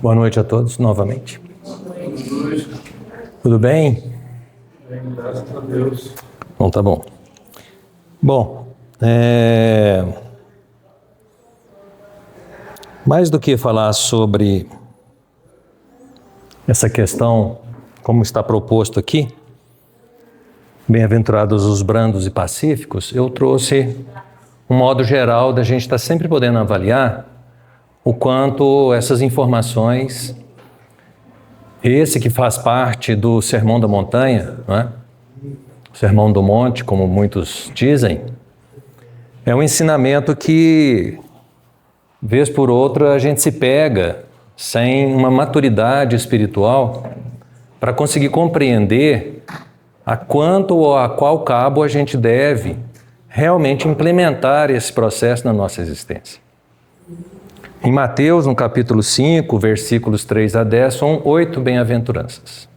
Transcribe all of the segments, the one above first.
Boa noite a todos, novamente. Boa noite. Tudo bem? Bem, graças a Deus. Bom, tá bom. Bom, mais do que falar sobre essa questão, como está proposto aqui, bem-aventurados os brandos e pacíficos, eu trouxe um modo geral da gente estar sempre podendo avaliar o quanto essas informações, esse que faz parte do Sermão da Montanha, não é? O Sermão do Monte, como muitos dizem, é um ensinamento que, vez por outra, a gente se pega sem uma maturidade espiritual para conseguir compreender a quanto ou a qual cabo a gente deve realmente implementar esse processo na nossa existência. Em Mateus, no capítulo 5, versículos 3 a 10, são 8 bem-aventuranças.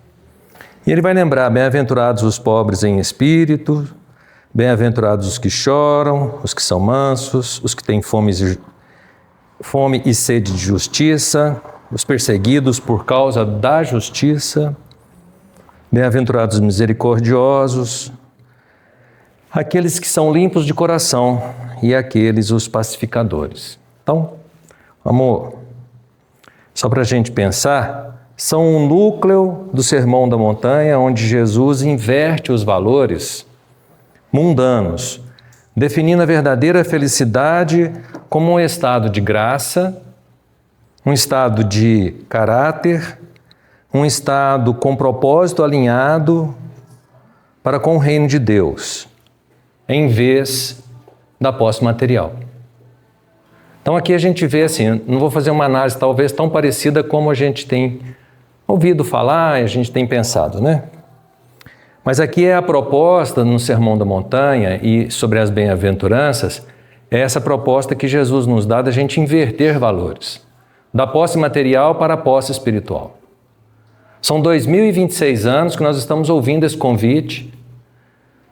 E ele vai lembrar: bem-aventurados os pobres em espírito, bem-aventurados os que choram, os que são mansos, os que têm fome e sede de justiça, os perseguidos por causa da justiça, bem-aventurados os misericordiosos, aqueles que são limpos de coração e aqueles os pacificadores. Então, amor, só para a gente pensar, são um núcleo do Sermão da Montanha, onde Jesus inverte os valores mundanos, definindo a verdadeira felicidade como um estado de graça, um estado de caráter, um estado com propósito alinhado para com o reino de Deus, em vez da posse material. Então aqui a gente vê assim, não vou fazer uma análise talvez tão parecida como a gente tem ouvido falar e a gente tem pensado, né? Mas aqui é a proposta no Sermão da Montanha e sobre as bem-aventuranças, é essa proposta que Jesus nos dá da gente inverter valores, da posse material para a posse espiritual. São 2026 anos que nós estamos ouvindo esse convite.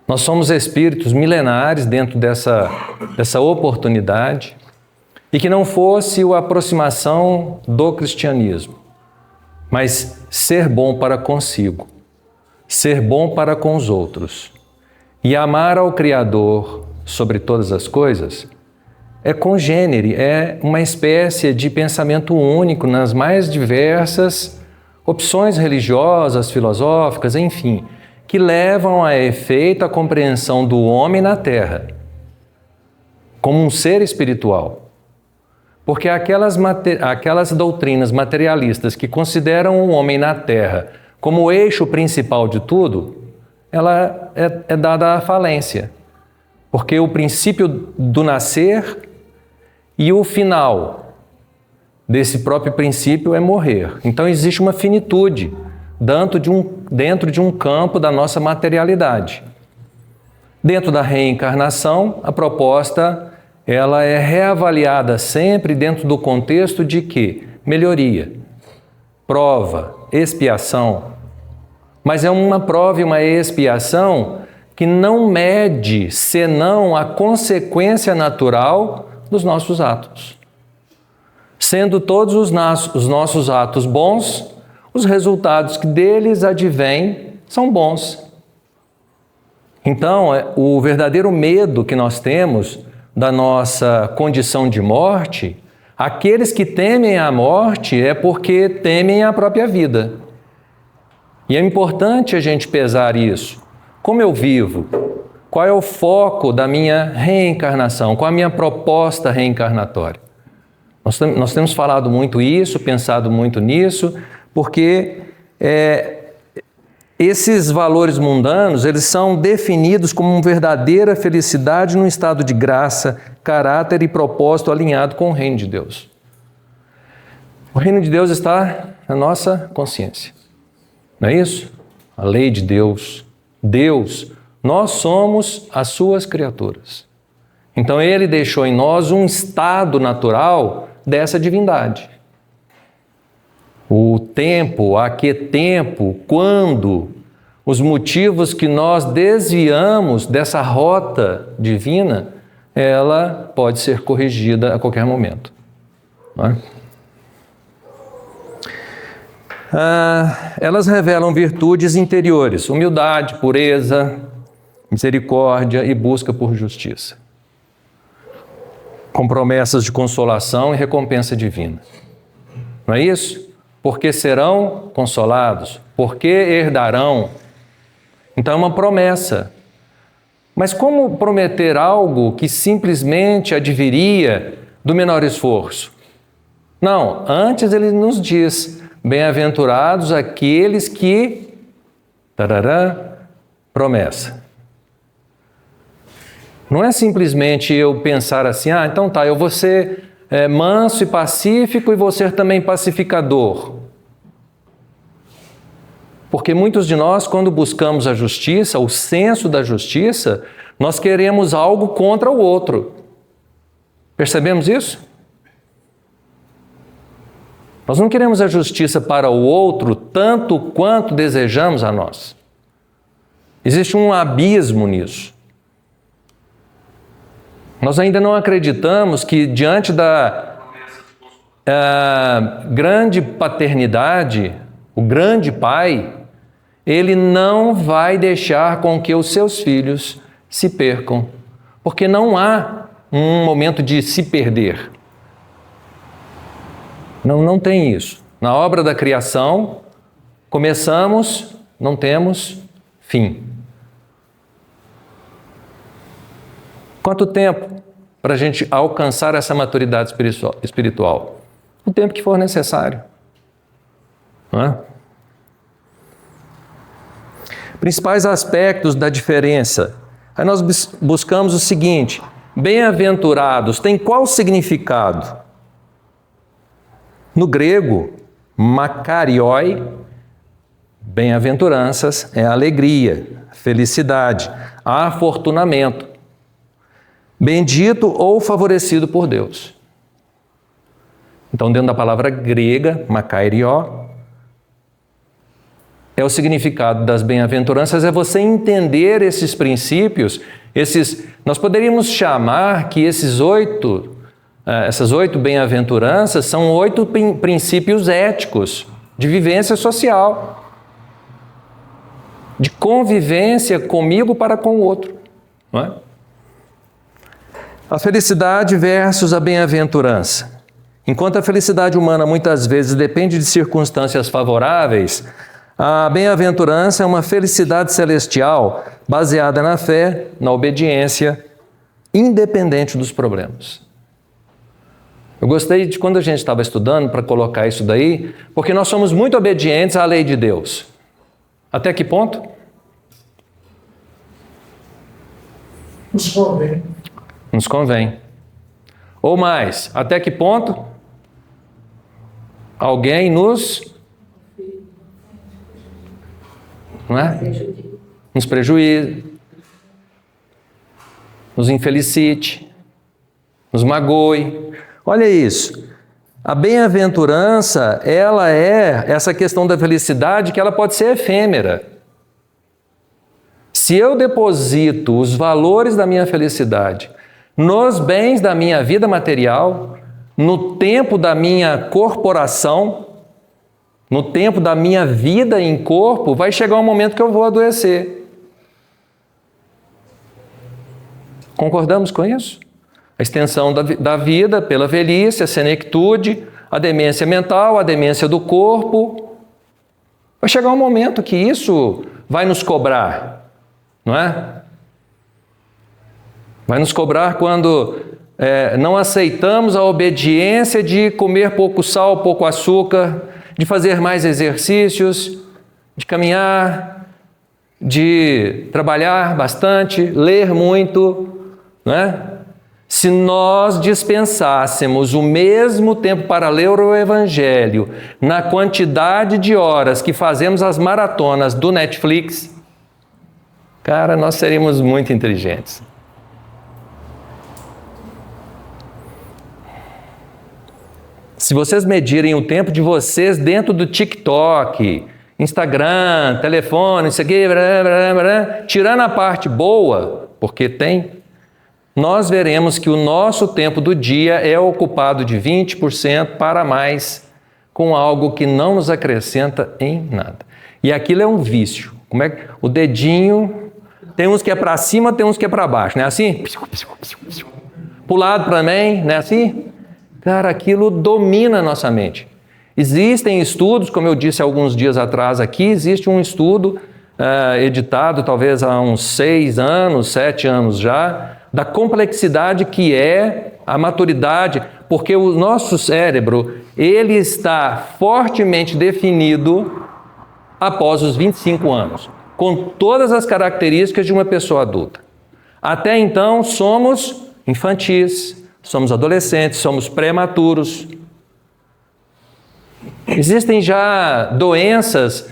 Nós somos espíritos milenares dentro dessa oportunidade. E que não fosse a aproximação do cristianismo, mas ser bom para consigo, ser bom para com os outros e amar ao Criador sobre todas as coisas, é congênere, é uma espécie de pensamento único nas mais diversas opções religiosas, filosóficas, enfim, que levam a efeito a compreensão do homem na Terra como um ser espiritual. Porque aquelas doutrinas materialistas que consideram o homem na Terra como o eixo principal de tudo, ela é dada à falência. Porque o princípio do nascer e o final desse próprio princípio é morrer. Então existe uma finitude dentro de um campo da nossa materialidade. Dentro da reencarnação, a proposta ela é reavaliada sempre dentro do contexto de que? Melhoria, prova, expiação. Mas é uma prova e uma expiação que não mede senão a consequência natural dos nossos atos. Sendo todos os nossos atos bons, os resultados que deles advêm são bons. Então, o verdadeiro medo que nós temos da nossa condição de morte, aqueles que temem a morte é porque temem a própria vida. E é importante a gente pesar isso. Como eu vivo? Qual é o foco da minha reencarnação? Qual é a minha proposta reencarnatória? Nós temos falado muito isso, pensado muito nisso, porque esses valores mundanos, eles são definidos como uma verdadeira felicidade num estado de graça, caráter e propósito alinhado com o reino de Deus. O reino de Deus está na nossa consciência. Não é isso? A lei de Deus. Deus, nós somos as suas criaturas. Então Ele deixou em nós um estado natural dessa divindade. O tempo, a que tempo, quando, os motivos que nós desviamos dessa rota divina, ela pode ser corrigida a qualquer momento. Não é? Elas revelam virtudes interiores, humildade, pureza, misericórdia e busca por justiça, com promessas de consolação e recompensa divina. Não é isso? Porque serão consolados, porque herdarão. Então é uma promessa. Mas como prometer algo que simplesmente adviria do menor esforço? Não, antes ele nos diz: bem-aventurados aqueles que... promessa. Não é simplesmente eu pensar assim, então tá, eu vou ser manso e pacífico e vou ser também pacificador. Porque muitos de nós, quando buscamos a justiça, o senso da justiça, nós queremos algo contra o outro. Percebemos isso? Nós não queremos a justiça para o outro tanto quanto desejamos a nós. Existe um abismo nisso. Nós ainda não acreditamos que diante da grande paternidade, o grande Pai, Ele não vai deixar com que os seus filhos se percam, porque não há um momento de se perder. Não tem isso. Na obra da criação, começamos, não temos fim. Quanto tempo para a gente alcançar essa maturidade espiritual? O tempo que for necessário. Não é? Principais aspectos da diferença. Aí nós buscamos o seguinte: bem-aventurados tem qual significado? No grego, makarioi, bem-aventuranças, é alegria, felicidade, afortunamento, bendito ou favorecido por Deus. Então, dentro da palavra grega, makarioi, é o significado das bem-aventuranças, é você entender esses princípios, nós poderíamos chamar que essas 8 bem-aventuranças são 8 princípios éticos de vivência social, de convivência comigo para com o outro. Não é? A felicidade versus a bem-aventurança. Enquanto a felicidade humana muitas vezes depende de circunstâncias favoráveis, a bem-aventurança é uma felicidade celestial baseada na fé, na obediência, independente dos problemas. Eu gostei de quando a gente estava estudando para colocar isso daí, porque nós somos muito obedientes à lei de Deus. Até que ponto? Nos convém. Nos convém. Ou mais, até que ponto? Alguém nos... não é? Nos prejuíze, nos infelicite, nos magoe. Olha isso. A bem-aventurança, ela é essa questão da felicidade que ela pode ser efêmera. Se eu deposito os valores da minha felicidade nos bens da minha vida material, no tempo da minha corporação, no tempo da minha vida em corpo, vai chegar um momento que eu vou adoecer. Concordamos com isso? A extensão da vida pela velhice, a senectude, a demência mental, a demência do corpo. Vai chegar um momento que isso vai nos cobrar, não é? Vai nos cobrar quando não aceitamos a obediência de comer pouco sal, pouco açúcar, de fazer mais exercícios, de caminhar, de trabalhar bastante, ler muito, não é? Se nós dispensássemos o mesmo tempo para ler o Evangelho na quantidade de horas que fazemos as maratonas do Netflix, cara, nós seríamos muito inteligentes. Se vocês medirem o tempo de vocês dentro do TikTok, Instagram, telefone, isso aqui, tirando a parte boa, porque tem, nós veremos que o nosso tempo do dia é ocupado de 20% para mais com algo que não nos acrescenta em nada. E aquilo é um vício. Como é que o dedinho, tem uns que é para cima, tem uns que é para baixo, não é assim? Para o lado também, não é assim? Cara, aquilo domina a nossa mente. Existem estudos, como eu disse alguns dias atrás aqui, existe um estudo editado talvez há uns 6 anos, 7 anos já, da complexidade que é a maturidade, porque o nosso cérebro, ele está fortemente definido após os 25 anos, com todas as características de uma pessoa adulta. Até então, somos infantis, somos adolescentes, somos prematuros. Existem já doenças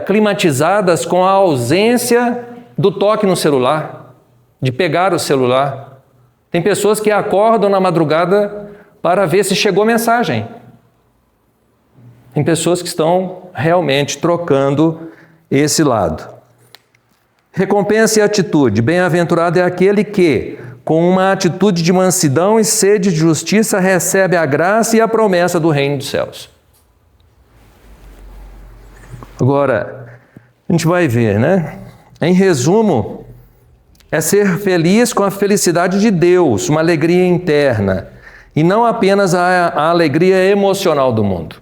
climatizadas com a ausência do toque no celular, de pegar o celular. Tem pessoas que acordam na madrugada para ver se chegou mensagem. Tem pessoas que estão realmente trocando esse lado. Recompensa e atitude. Bem-aventurado é aquele que, com uma atitude de mansidão e sede de justiça, recebe a graça e a promessa do reino dos céus. Agora, a gente vai ver, né? Em resumo, é ser feliz com a felicidade de Deus, uma alegria interna, e não apenas a alegria emocional do mundo.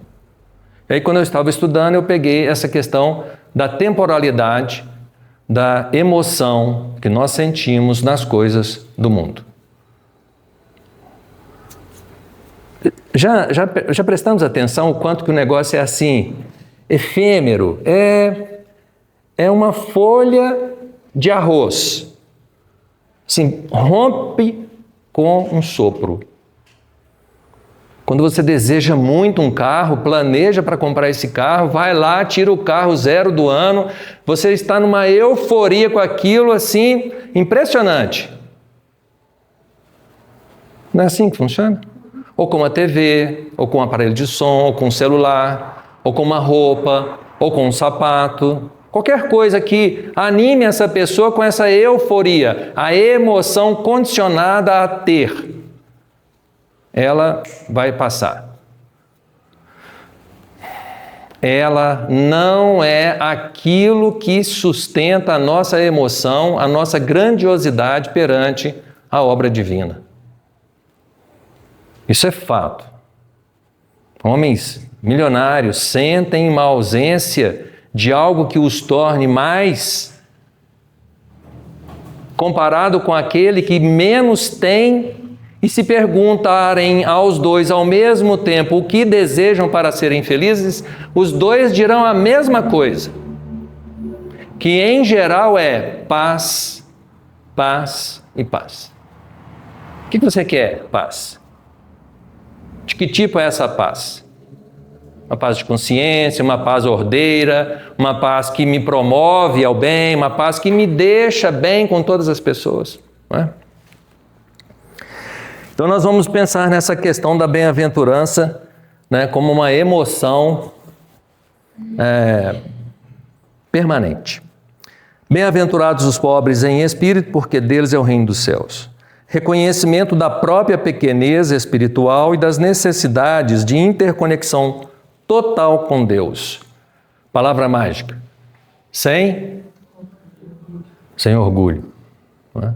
E aí, quando eu estava estudando, eu peguei essa questão da temporalidade, da emoção que nós sentimos nas coisas do mundo. Já prestamos atenção o quanto que o negócio é assim, efêmero, é uma folha de arroz, assim, rompe com um sopro. Quando você deseja muito um carro, planeja para comprar esse carro, vai lá, tira o carro 0 do ano, você está numa euforia com aquilo, assim, impressionante. Não é assim que funciona? Ou com uma TV, ou com um aparelho de som, ou com um celular, ou com uma roupa, ou com um sapato. Qualquer coisa que anime essa pessoa com essa euforia, a emoção condicionada a ter, ela vai passar. Ela não é aquilo que sustenta a nossa emoção, a nossa grandiosidade perante a obra divina. Isso é fato. Homens milionários sentem uma ausência de algo que os torne mais, comparado com aquele que menos tem, e se perguntarem aos dois ao mesmo tempo o que desejam para serem felizes, os dois dirão a mesma coisa, que em geral é paz, paz e paz. O que você quer? Paz. De que tipo é essa paz? Uma paz de consciência, uma paz ordeira, uma paz que me promove ao bem, uma paz que me deixa bem com todas as pessoas, não é? Então nós vamos pensar nessa questão da bem-aventurança, né, como uma emoção permanente. Bem-aventurados os pobres em espírito, porque deles é o reino dos céus. Reconhecimento da própria pequenez espiritual e das necessidades de interconexão total com Deus. Palavra mágica. Sem orgulho. Não é?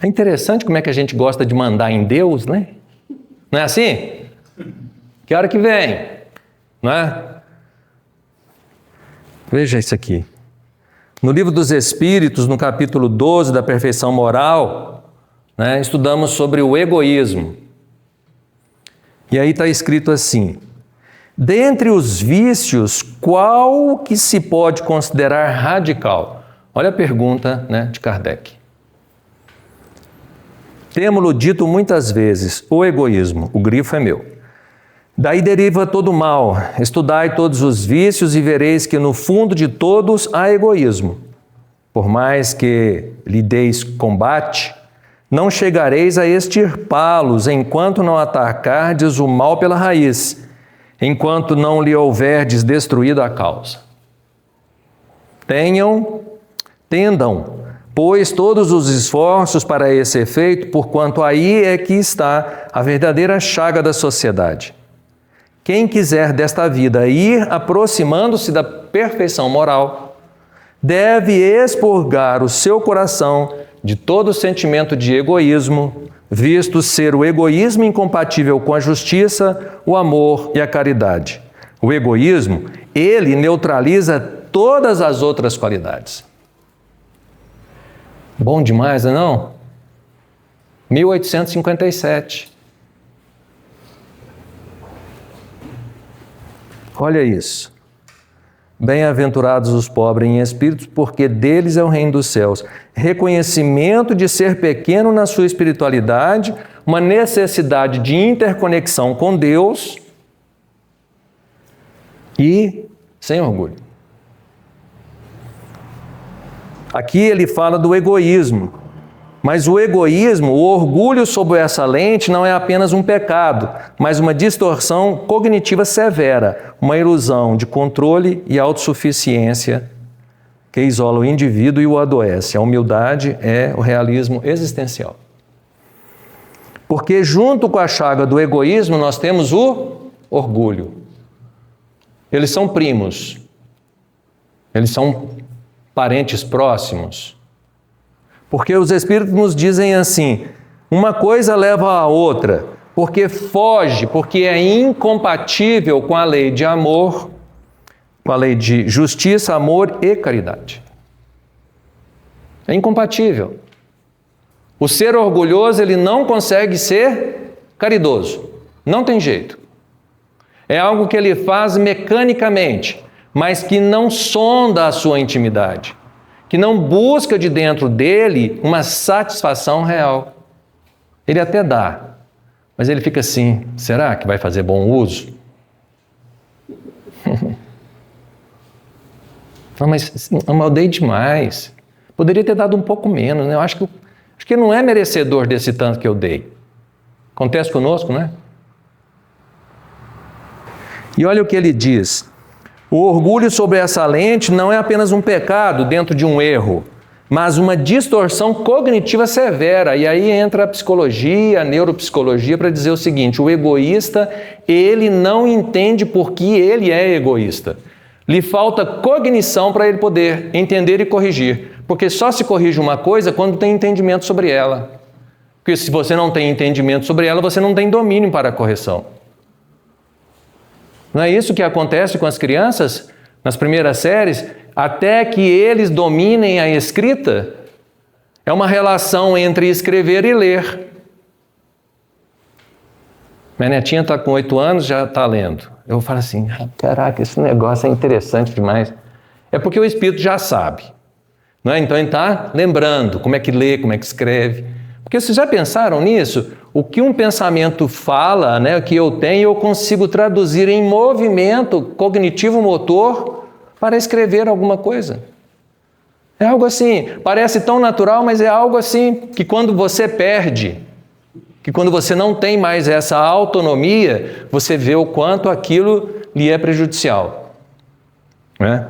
É interessante como é que a gente gosta de mandar em Deus, né? Não é assim? Que hora que vem? Não é? Veja isso aqui. No Livro dos Espíritos, no capítulo 12 da Perfeição Moral, né, estudamos sobre o egoísmo. E aí está escrito assim: dentre os vícios, qual que se pode considerar radical? Olha a pergunta, né, de Kardec. Temo-lo dito muitas vezes, o egoísmo, o grifo é meu. Daí deriva todo o mal. Estudai todos os vícios e vereis que no fundo de todos há egoísmo. Por mais que lhe deis combate, não chegareis a extirpá-los enquanto não atacardes o mal pela raiz, enquanto não lhe houverdes destruído a causa. Tendam, pois, todos os esforços para esse efeito, porquanto aí é que está a verdadeira chaga da sociedade. quem quiser desta vida ir aproximando-se da perfeição moral, deve expurgar o seu coração de todo sentimento de egoísmo, visto ser o egoísmo incompatível com a justiça, o amor e a caridade. O egoísmo, ele neutraliza todas as outras qualidades. Bom demais, não é não? 1857. Olha isso. Bem-aventurados os pobres em espírito, porque deles é o reino dos céus. Reconhecimento de ser pequeno na sua espiritualidade, uma necessidade de interconexão com Deus e sem orgulho. Aqui ele fala do egoísmo, mas o egoísmo, o orgulho sob essa lente não é apenas um pecado, mas uma distorção cognitiva severa, uma ilusão de controle e autossuficiência que isola o indivíduo e o adoece. A humildade é o realismo existencial. Porque junto com a chaga do egoísmo nós temos o orgulho. Eles são primos, eles são parentes próximos. Porque os Espíritos nos dizem assim, uma coisa leva a outra, porque foge, porque é incompatível com a lei de amor, com a lei de justiça, amor e caridade. É incompatível. O ser orgulhoso, ele não consegue ser caridoso. Não tem jeito. É algo que ele faz mecanicamente, mas que não sonda a sua intimidade, que não busca de dentro dele uma satisfação real. Ele até dá, mas ele fica assim, será que vai fazer bom uso? Não, mas eu dei demais. Poderia ter dado um pouco menos, né? Eu acho que não é merecedor desse tanto que eu dei. Acontece conosco, não é? E olha o que ele diz. O orgulho sobre essa lente não é apenas um pecado dentro de um erro, mas uma distorção cognitiva severa. E aí entra a psicologia, a neuropsicologia para dizer o seguinte, o egoísta, ele não entende por que ele é egoísta. Lhe falta cognição para ele poder entender e corrigir. Porque só se corrige uma coisa quando tem entendimento sobre ela. Porque se você não tem entendimento sobre ela, você não tem domínio para a correção. Não é isso que acontece com as crianças nas primeiras séries? Até que eles dominem a escrita, é uma relação entre escrever e ler. Minha netinha está com 8 anos, já está lendo. Eu falo assim, caraca, esse negócio é interessante demais. É porque o espírito já sabe. Não é? Então ele está lembrando como é que lê, como é que escreve. Porque vocês já pensaram nisso? O que um pensamento fala, né, o que eu tenho, eu consigo traduzir em movimento cognitivo-motor para escrever alguma coisa. É algo assim, parece tão natural, mas é algo assim que quando você perde, que quando você não tem mais essa autonomia, você vê o quanto aquilo lhe é prejudicial. Né?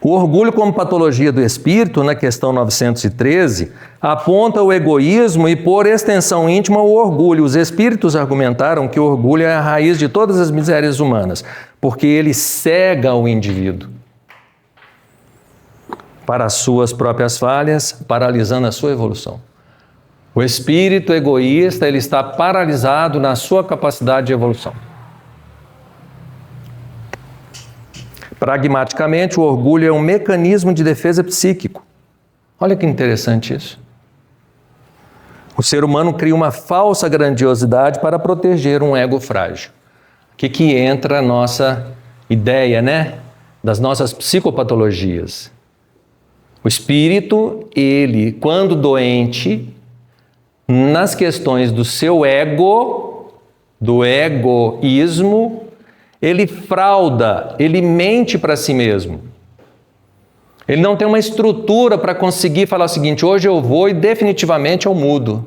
O orgulho como patologia do espírito, na questão 913, aponta o egoísmo e, por extensão íntima, o orgulho. Os espíritos argumentaram que o orgulho é a raiz de todas as misérias humanas, porque ele cega o indivíduo para as suas próprias falhas, paralisando a sua evolução. O espírito egoísta, ele está paralisado na sua capacidade de evolução. Pragmaticamente, o orgulho é um mecanismo de defesa psíquico. Olha que interessante isso. O ser humano cria uma falsa grandiosidade para proteger um ego frágil. Aqui que entra a nossa ideia, né? Das nossas psicopatologias. O espírito, ele, quando doente, nas questões do seu ego, do egoísmo, ele frauda, ele mente para si mesmo. Ele não tem uma estrutura para conseguir falar o seguinte, hoje eu vou e definitivamente eu mudo.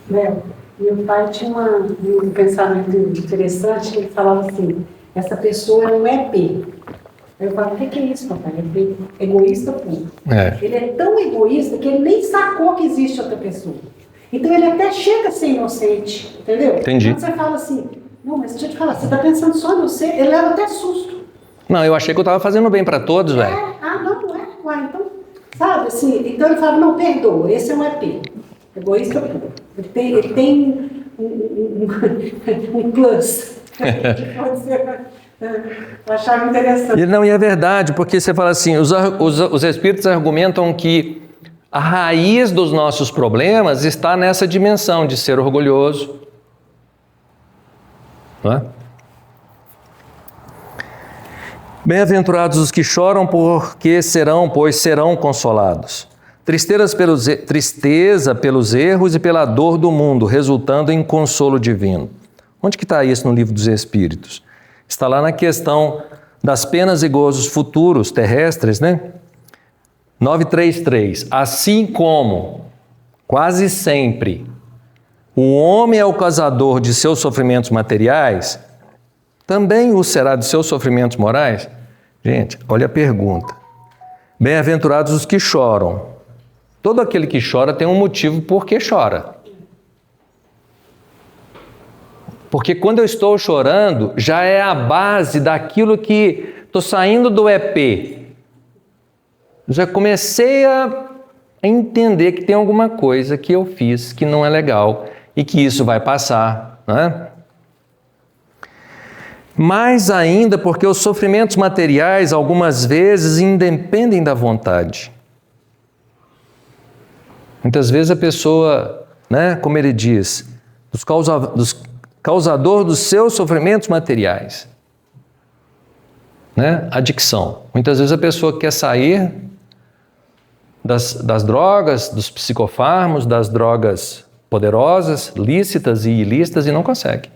Léo, meu pai tinha um pensamento interessante, ele falava assim, essa pessoa é um EP. Eu falo, o que é isso, papai? Egoísta puro. Ele é tão egoísta que ele nem sacou que existe outra pessoa. Então ele até chega a ser inocente, entendeu? Entendi. Quando você fala assim, não, mas deixa eu te falar, você está pensando só em você, ele leva até susto. Não, eu achei que eu estava fazendo bem para todos, velho. Não é. Uai, então, sabe, assim, então ele fala, não, perdoa, esse é um EP. Egoísta puro. Ele tem um plus. Pode ser. Eu achava interessante. E é verdade, porque você fala assim, os espíritos argumentam que a raiz dos nossos problemas está nessa dimensão de ser orgulhoso. Não é? Bem-aventurados os que choram, pois serão consolados. Tristeza pelos erros e pela dor do mundo, resultando em consolo divino. Onde que está isso no livro dos Espíritos? Está lá na questão das penas e gozos futuros terrestres, né? 933. Assim como, quase sempre, o homem é o causador de seus sofrimentos materiais, também o será de seus sofrimentos morais? Gente, olha a pergunta. Bem-aventurados os que choram. Todo aquele que chora tem um motivo por que chora. Porque quando eu estou chorando, já é a base daquilo que estou saindo do EP. Já comecei a entender que tem alguma coisa que eu fiz que não é legal e que isso vai passar, né? Mais ainda porque os sofrimentos materiais algumas vezes independem da vontade. Muitas vezes a pessoa, né, como ele diz, causador dos seus sofrimentos materiais. Né? Adicção. Muitas vezes a pessoa quer sair das drogas, dos psicofármacos, das drogas poderosas, lícitas e ilícitas e não consegue.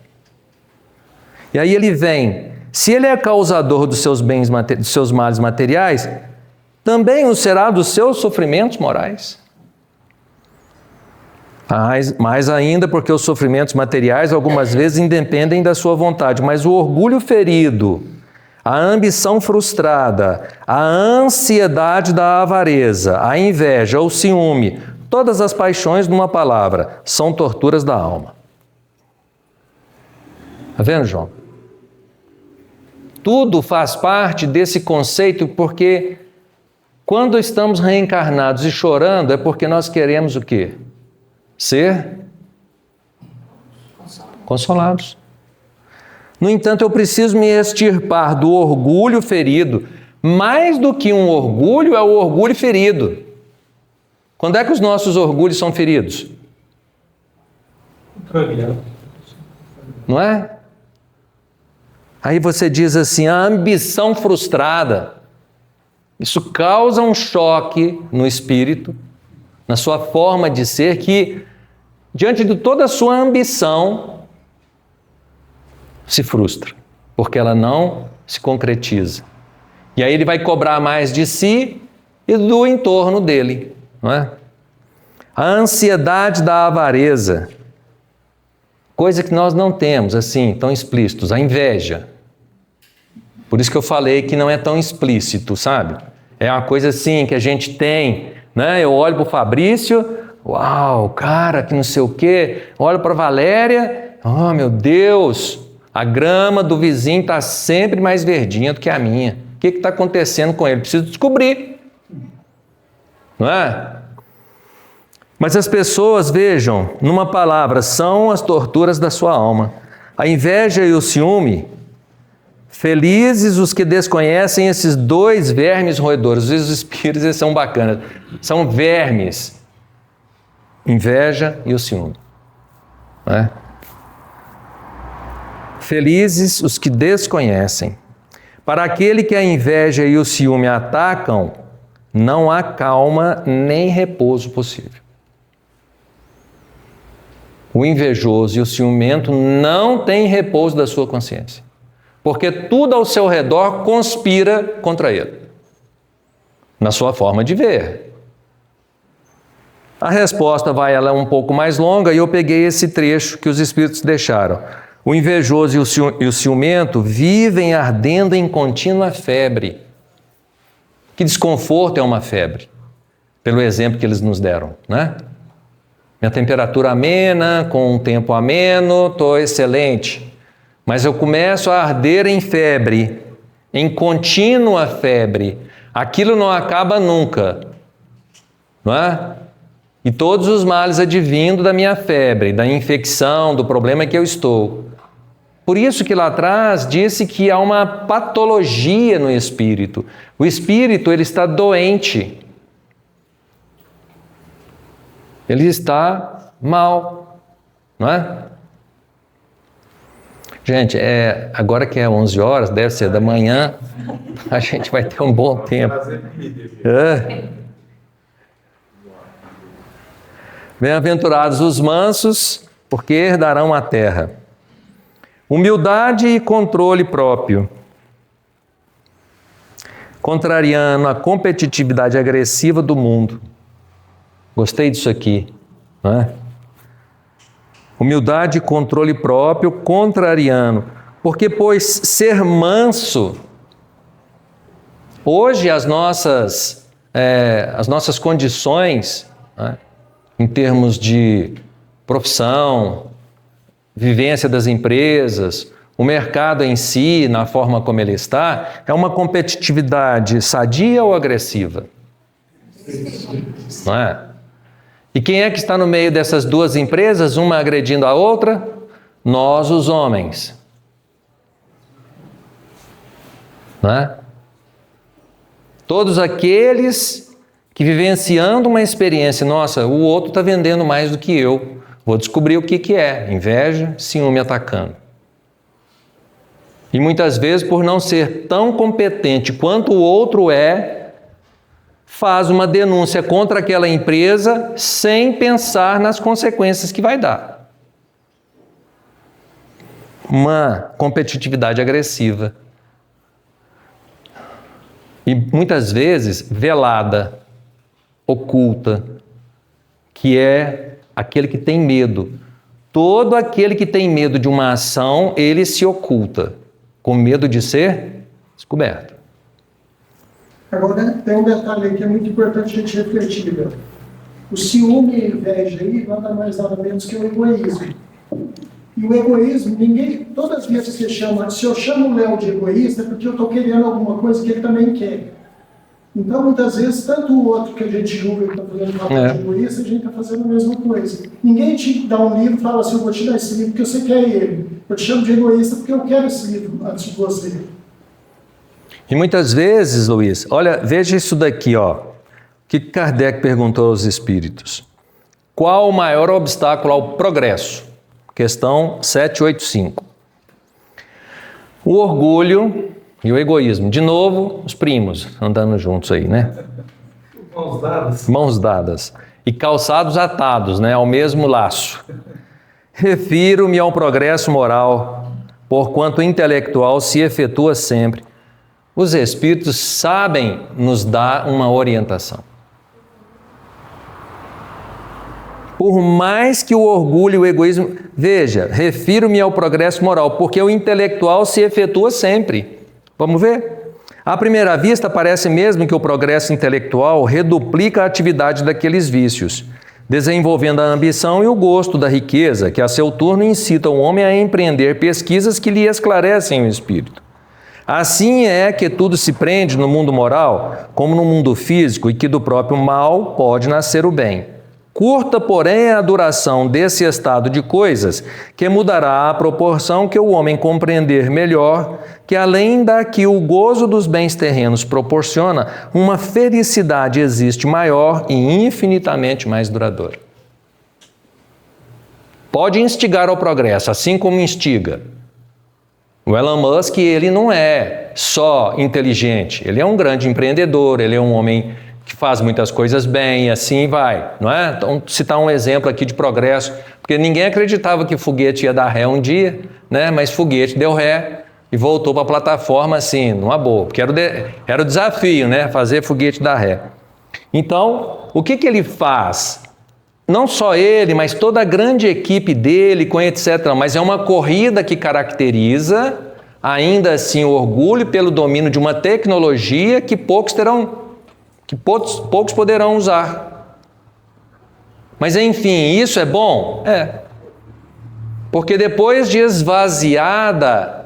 E aí ele vem, se ele é causador dos seus dos seus males materiais, também o será dos seus sofrimentos morais. Mais ainda porque os sofrimentos materiais algumas vezes independem da sua vontade, mas o orgulho ferido, a ambição frustrada, a ansiedade da avareza, a inveja, o ciúme, todas as paixões numa palavra, são torturas da alma. Está vendo, João? Tudo faz parte desse conceito porque quando estamos reencarnados e chorando é porque nós queremos o quê? Ser consolados. No entanto, eu preciso me extirpar do orgulho ferido. Mais do que um orgulho, é o orgulho ferido. Quando é que os nossos orgulhos são feridos? Não é? Aí você diz assim, a ambição frustrada. Isso causa um choque no espírito, na sua forma de ser, que diante de toda a sua ambição, se frustra, porque ela não se concretiza. E aí ele vai cobrar mais de si e do entorno dele, não é? A ansiedade da avareza, coisa que nós não temos, assim, tão explícitos, a inveja. Por isso que eu falei que não é tão explícito, sabe? É uma coisa assim que a gente tem, né? Eu olho para o Fabrício, uau, cara, que não sei o quê. Olho para a Valéria, oh meu Deus, a grama do vizinho está sempre mais verdinha do que a minha. O que está acontecendo com ele? Preciso descobrir. Não é? Mas as pessoas, vejam, numa palavra, são as torturas da sua alma. A inveja e o ciúme, felizes os que desconhecem esses dois vermes roedores. Às vezes os espíritos eles são bacanas. São vermes. Inveja e o ciúme. Não é? Felizes os que desconhecem. Para aquele que a inveja e o ciúme atacam, não há calma nem repouso possível. O invejoso e o ciumento não têm repouso da sua consciência, porque tudo ao seu redor conspira contra ele, na sua forma de ver. A resposta ela é um pouco mais longa e eu peguei esse trecho que os espíritos deixaram. O invejoso e o ciumento vivem ardendo em contínua febre. Que desconforto é uma febre, pelo exemplo que eles nos deram, né? Minha temperatura amena, com um tempo ameno, estou excelente. Mas eu começo a arder em febre, em contínua febre. Aquilo não acaba nunca, não é? E todos os males advindo da minha febre, da infecção, do problema que eu estou. Por isso que lá atrás disse que há uma patologia no espírito. O espírito, ele está doente. Ele está mal, não é? Gente, agora que é 11 horas, deve ser da manhã, a gente vai ter um bom tempo. Bem-aventurados os mansos, porque herdarão a terra. Humildade e controle próprio, contrariando a competitividade agressiva do mundo. Gostei disso aqui, não é? Humildade e controle próprio, contrariando. Porque, pois, ser manso, hoje as nossas condições, né, em termos de profissão, vivência das empresas, o mercado em si, na forma como ele está, é uma competitividade sadia ou agressiva? Não é? E quem é que está no meio dessas duas empresas, uma agredindo a outra? Nós, os homens. Não é? Todos aqueles que vivenciando uma experiência, nossa, o outro está vendendo mais do que eu, vou descobrir o que é, inveja, ciúme atacando. E muitas vezes, por não ser tão competente quanto o outro faz uma denúncia contra aquela empresa sem pensar nas consequências que vai dar. Uma competitividade agressiva. E muitas vezes velada, oculta, que é aquele que tem medo. Todo aquele que tem medo de uma ação, ele se oculta, com medo de ser descoberto. Agora, tem um detalhe aí que é muito importante a gente refletir. Né? O ciúme e a inveja aí nada mais nada menos que o egoísmo. E o egoísmo, todas as vezes que se eu chamo o Léo de egoísta, é porque eu estou querendo alguma coisa que ele também quer. Então, muitas vezes, tanto o outro que a gente julga que está fazendo papel de egoísta, a gente está fazendo a mesma coisa. Ninguém te dá um livro e fala assim, eu vou te dar esse livro porque você quer ele. Eu te chamo de egoísta porque eu quero esse livro antes de você. E muitas vezes, Luiz, olha, veja isso daqui, ó. O que Kardec perguntou aos espíritos? Qual o maior obstáculo ao progresso? Questão 785. O orgulho e o egoísmo. De novo, os primos andando juntos aí, né? Mãos dadas. Mãos dadas. E calçados atados, né? Ao mesmo laço. Refiro-me ao progresso moral, porquanto intelectual se efetua sempre. Os espíritos sabem nos dar uma orientação. Por mais que o orgulho e o egoísmo... Veja, refiro-me ao progresso moral, porque o intelectual se efetua sempre. Vamos ver? À primeira vista, parece mesmo que o progresso intelectual reduplica a atividade daqueles vícios, desenvolvendo a ambição e o gosto da riqueza, que a seu turno incitam o homem a empreender pesquisas que lhe esclarecem o espírito. Assim é que tudo se prende no mundo moral, como no mundo físico, e que do próprio mal pode nascer o bem. Curta, porém, é a duração desse estado de coisas, que mudará à proporção que o homem compreender melhor que, além da que o gozo dos bens terrenos proporciona, uma felicidade existe maior e infinitamente mais duradoura. Pode instigar ao progresso, assim como instiga. O Elon Musk, ele não é só inteligente, ele é um grande empreendedor, ele é um homem que faz muitas coisas bem e assim vai, não é? Então, citar um exemplo aqui de progresso, porque ninguém acreditava que foguete ia dar ré um dia, né? Mas foguete deu ré e voltou para a plataforma assim, numa boa, porque era o desafio, né? Fazer foguete dar ré. Então, o que ele faz? Não só ele, mas toda a grande equipe dele, com etc. Mas é uma corrida que caracteriza, ainda assim, o orgulho pelo domínio de uma tecnologia que poucos poderão usar. Mas enfim, isso é bom? É. Porque depois de esvaziada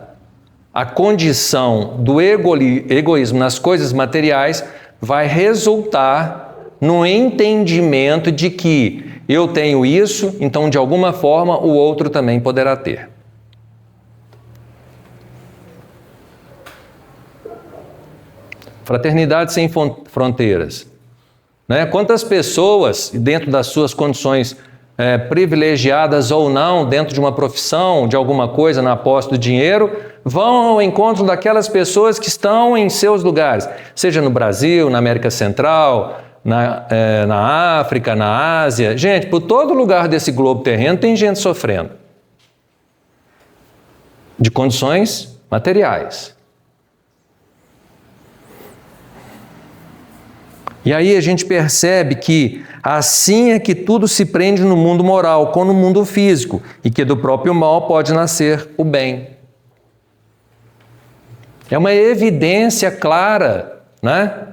a condição do egoísmo nas coisas materiais, vai resultar no entendimento de que eu tenho isso, então de alguma forma o outro também poderá ter. Fraternidade sem fronteiras. Né? Quantas pessoas, dentro das suas condições privilegiadas ou não, dentro de uma profissão, de alguma coisa, na posse do dinheiro, vão ao encontro daquelas pessoas que estão em seus lugares, seja no Brasil, na América Central, na África, na Ásia. Gente, por todo lugar desse globo terreno tem gente sofrendo de condições materiais. E aí a gente percebe que assim é que tudo se prende no mundo moral, como no mundo físico, e que do próprio mal pode nascer o bem. É uma evidência clara, né?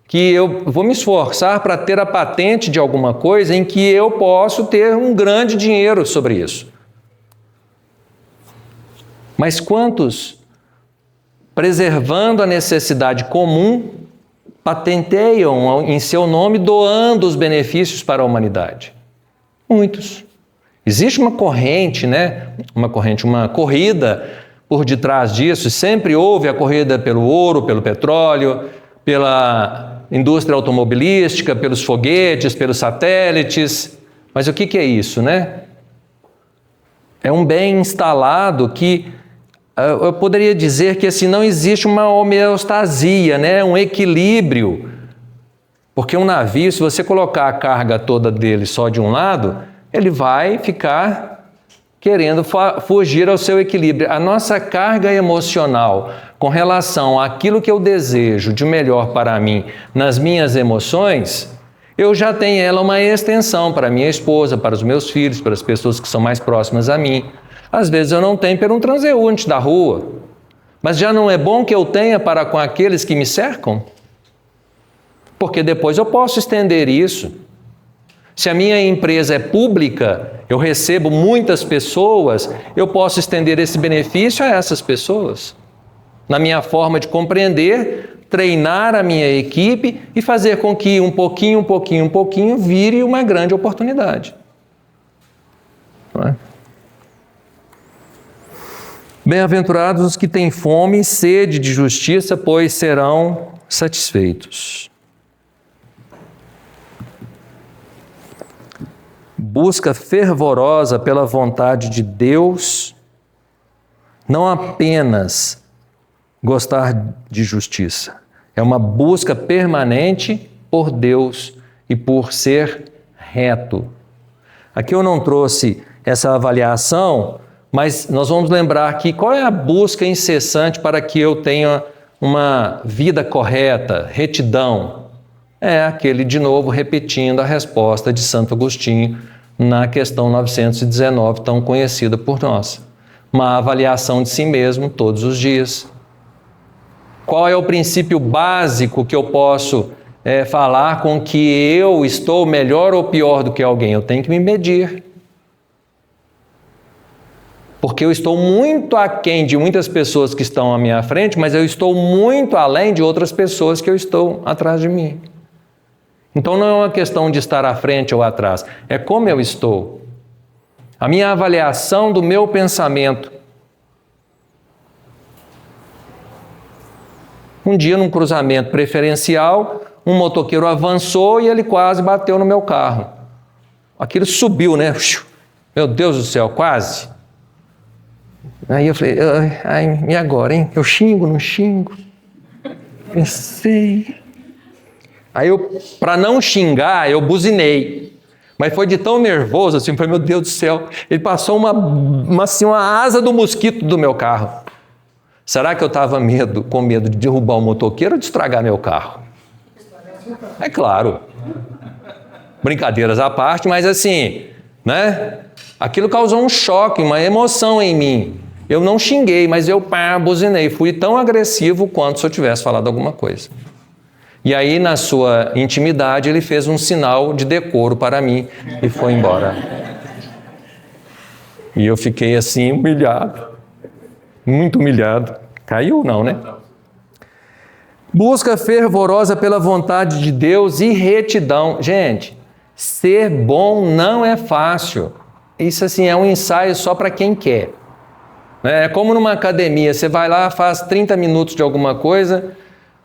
Que eu vou me esforçar para ter a patente de alguma coisa em que eu posso ter um grande dinheiro sobre isso. Mas quantos, preservando a necessidade comum, patenteiam em seu nome, doando os benefícios para a humanidade? Muitos. Existe uma corrente, né? Uma corrida por detrás disso. Sempre houve a corrida pelo ouro, pelo petróleo, pela indústria automobilística, pelos foguetes, pelos satélites. Mas o que é isso, né? É um bem instalado que eu poderia dizer que assim, não existe uma homeostasia, né? Um equilíbrio. Porque um navio, se você colocar a carga toda dele só de um lado, ele vai ficar querendo fugir ao seu equilíbrio. A nossa carga emocional com relação àquilo que eu desejo de melhor para mim nas minhas emoções, eu já tenho ela uma extensão para minha esposa, para os meus filhos, para as pessoas que são mais próximas a mim. Às vezes eu não tenho por um transeunte da rua, mas já não é bom que eu tenha para com aqueles que me cercam? Porque depois eu posso estender isso. Se a minha empresa é pública, eu recebo muitas pessoas, eu posso estender esse benefício a essas pessoas. Na minha forma de compreender, treinar a minha equipe e fazer com que um pouquinho vire uma grande oportunidade. Não é? Bem-aventurados os que têm fome e sede de justiça, pois serão satisfeitos. Busca fervorosa pela vontade de Deus, não apenas gostar de justiça, é uma busca permanente por Deus e por ser reto. Aqui eu não trouxe essa avaliação, mas nós vamos lembrar que qual é a busca incessante para que eu tenha uma vida correta, retidão? É aquele, de novo, repetindo a resposta de Santo Agostinho na questão 919, tão conhecida por nós. Uma avaliação de si mesmo todos os dias. Qual é o princípio básico que eu posso falar com que eu estou melhor ou pior do que alguém? Eu tenho que me medir. Porque eu estou muito aquém de muitas pessoas que estão à minha frente, mas eu estou muito além de outras pessoas que eu estou atrás de mim. Então não é uma questão de estar à frente ou atrás, é como eu estou. A minha avaliação do meu pensamento. Um dia, num cruzamento preferencial, um motoqueiro avançou e ele quase bateu no meu carro. Aquilo subiu, né? Meu Deus do céu, quase. Aí eu falei, e agora, hein? Eu xingo, não xingo? Pensei. Aí para não xingar, eu buzinei. Mas foi de tão nervoso, assim, falei, meu Deus do céu, ele passou uma asa do mosquito do meu carro. Será que eu estava com medo de derrubar o motoqueiro ou de estragar meu carro? É claro. Brincadeiras à parte, mas assim, né? Aquilo causou um choque, uma emoção em mim. Eu não xinguei, mas eu buzinei. Fui tão agressivo quanto se eu tivesse falado alguma coisa. E aí, na sua intimidade, ele fez um sinal de decoro para mim e foi embora. E eu fiquei assim, humilhado. Muito humilhado. Caiu, não, né? Busca fervorosa pela vontade de Deus e retidão. Gente, ser bom não é fácil. Isso assim é um ensaio só para quem quer. É como numa academia, você vai lá, faz 30 minutos de alguma coisa,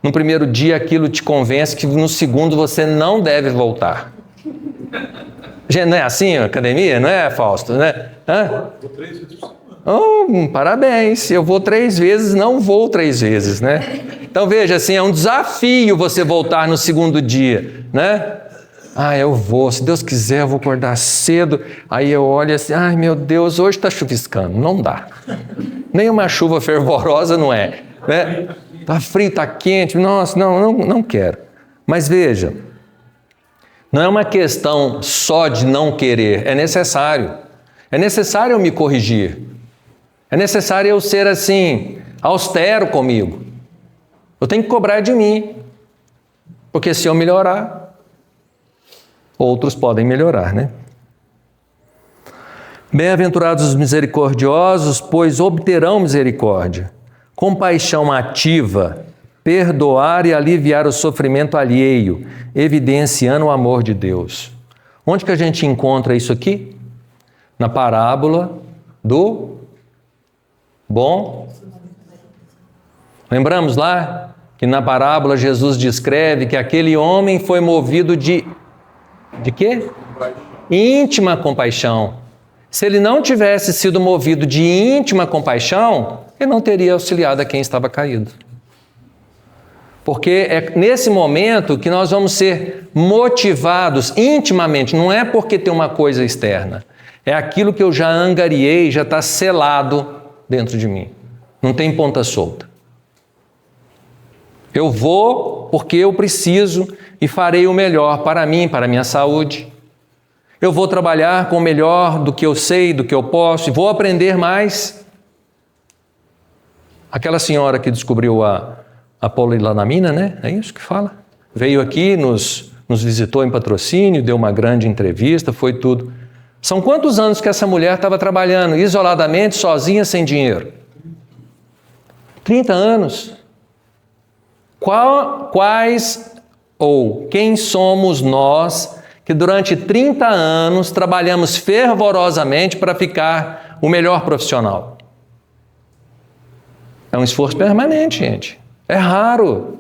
no primeiro dia aquilo te convence que no segundo você não deve voltar. Gente, não é assim a academia? Não é, Fausto? Né? Vou 3 vezes por semana. Oh, parabéns, eu vou 3 vezes, não vou 3 vezes, né? Então veja, assim, é um desafio você voltar no segundo dia, né? Eu vou, se Deus quiser, eu vou acordar cedo. Aí eu olho assim, ai meu Deus, hoje está chuviscando, não dá. Nem uma chuva fervorosa não é, né? Tá frio, tá quente, nossa, não quero. Mas veja, não é uma questão só de não querer, é necessário. É necessário eu me corrigir. É necessário eu ser assim, austero comigo. Eu tenho que cobrar de mim. Porque se eu melhorar, outros podem melhorar, né? Bem-aventurados os misericordiosos, pois obterão misericórdia. Compaixão ativa, perdoar e aliviar o sofrimento alheio, evidenciando o amor de Deus. Onde que a gente encontra isso aqui? Na parábola do bom. Lembramos lá que na parábola Jesus descreve que aquele homem foi movido de quê? Íntima compaixão. Se ele não tivesse sido movido de íntima compaixão, ele não teria auxiliado a quem estava caído. Porque é nesse momento que nós vamos ser motivados intimamente, não é porque tem uma coisa externa, é aquilo que eu já angariei, já está selado dentro de mim. Não tem ponta solta. Eu vou porque eu preciso e farei o melhor para mim, para a minha saúde. Eu vou trabalhar com o melhor do que eu sei, do que eu posso, e vou aprender mais. Aquela senhora que descobriu a polilanamina, né? É isso que fala? Veio aqui, nos visitou em patrocínio, deu uma grande entrevista, foi tudo. São quantos anos que essa mulher estava trabalhando isoladamente, sozinha, sem dinheiro? 30 anos. Quem somos nós que durante 30 anos trabalhamos fervorosamente para ficar o melhor profissional? É um esforço permanente, gente. É raro,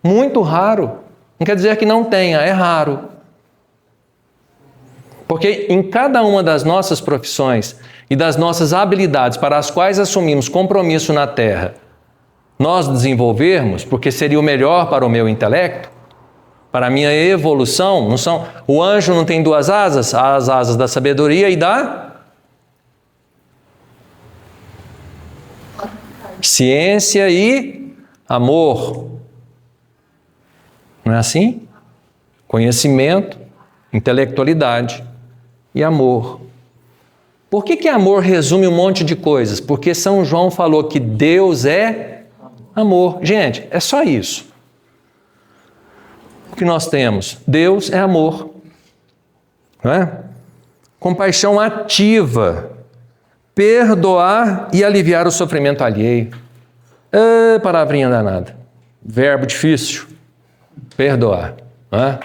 muito raro. Não quer dizer que não tenha, é raro. Porque em cada uma das nossas profissões e das nossas habilidades para as quais assumimos compromisso na Terra, nós desenvolvermos, porque seria o melhor para o meu intelecto, para a minha evolução, não são? O anjo não tem 2 asas, as asas da sabedoria e da ciência e amor. Não é assim? Conhecimento, intelectualidade e amor. Por que amor resume um monte de coisas? Porque São João falou que Deus é amor. Gente, é só isso. O que nós temos? Deus é amor. Não é? Compaixão ativa. Perdoar e aliviar o sofrimento alheio. Palavrinha danada. Verbo difícil. Perdoar. Não é?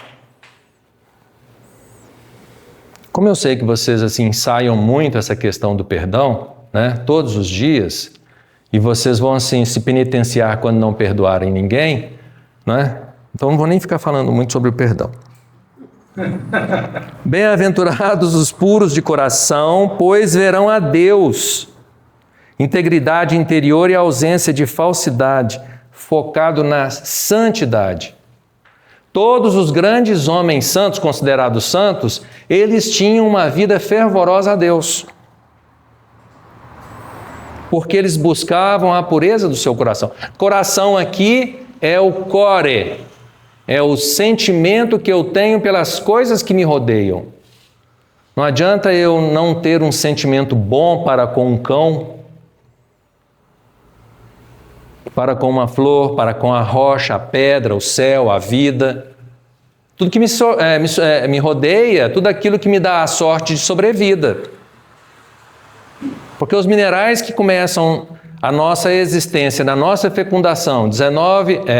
Como eu sei que vocês assim ensaiam muito essa questão do perdão, né? Todos os dias, e vocês vão assim se penitenciar quando não perdoarem ninguém, né? Então não vou nem ficar falando muito sobre o perdão. Bem-aventurados os puros de coração, pois verão a Deus. Integridade interior e ausência de falsidade, focado na santidade. Todos os grandes homens santos, considerados santos, eles tinham uma vida fervorosa a Deus. Porque eles buscavam a pureza do seu coração. Coração aqui é o core, é o sentimento que eu tenho pelas coisas que me rodeiam. Não adianta eu não ter um sentimento bom para com um cão, para com uma flor, para com a rocha, a pedra, o céu, a vida. Tudo que me rodeia, tudo aquilo que me dá a sorte de sobrevida. Porque os minerais que começam a nossa existência, na nossa fecundação,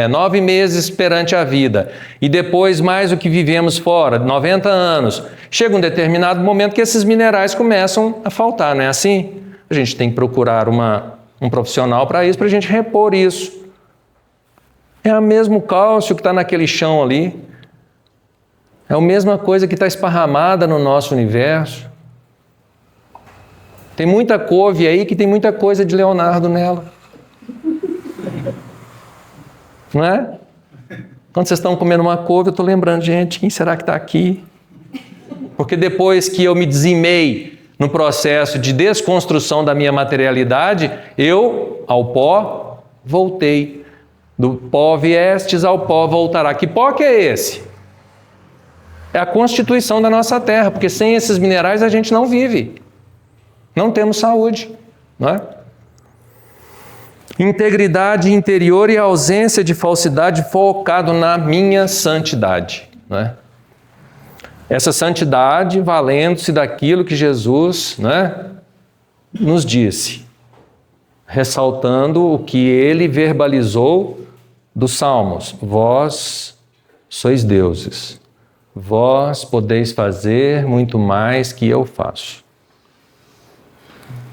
9 meses perante a vida, e depois mais o que vivemos fora, 90 anos, chega um determinado momento que esses minerais começam a faltar, não é assim? A gente tem que procurar um profissional para isso, para a gente repor isso. É o mesmo cálcio que está naquele chão ali, é a mesma coisa que está esparramada no nosso universo. Tem muita couve aí que tem muita coisa de Leonardo nela. Não é? Quando vocês estão comendo uma couve, eu estou lembrando, gente, quem será que está aqui? Porque depois que eu me dizimei no processo de desconstrução da minha materialidade, eu, ao pó, voltei. Do pó viestes, ao pó voltará. Que pó que é esse? É a constituição da nossa terra, porque sem esses minerais a gente não vive. Não temos saúde, não é? Integridade interior e ausência de falsidade focado na minha santidade, não é? Essa santidade valendo-se daquilo que Jesus, não é, nos disse, ressaltando o que ele verbalizou dos Salmos: vós sois deuses, vós podeis fazer muito mais que eu faço.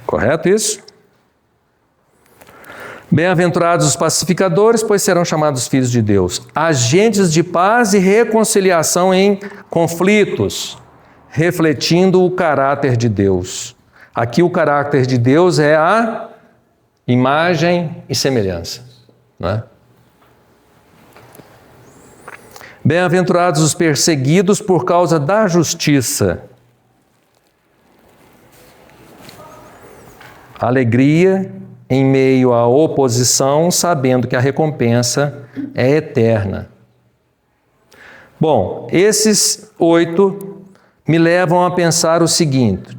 Correto isso? Bem-aventurados os pacificadores, pois serão chamados filhos de Deus. Agentes de paz e reconciliação em conflitos, refletindo o caráter de Deus. Aqui o caráter de Deus é a imagem e semelhança, não é? Bem-aventurados os perseguidos por causa da justiça. Alegria em meio à oposição, sabendo que a recompensa é eterna. Bom, esses 8 me levam a pensar o seguinte: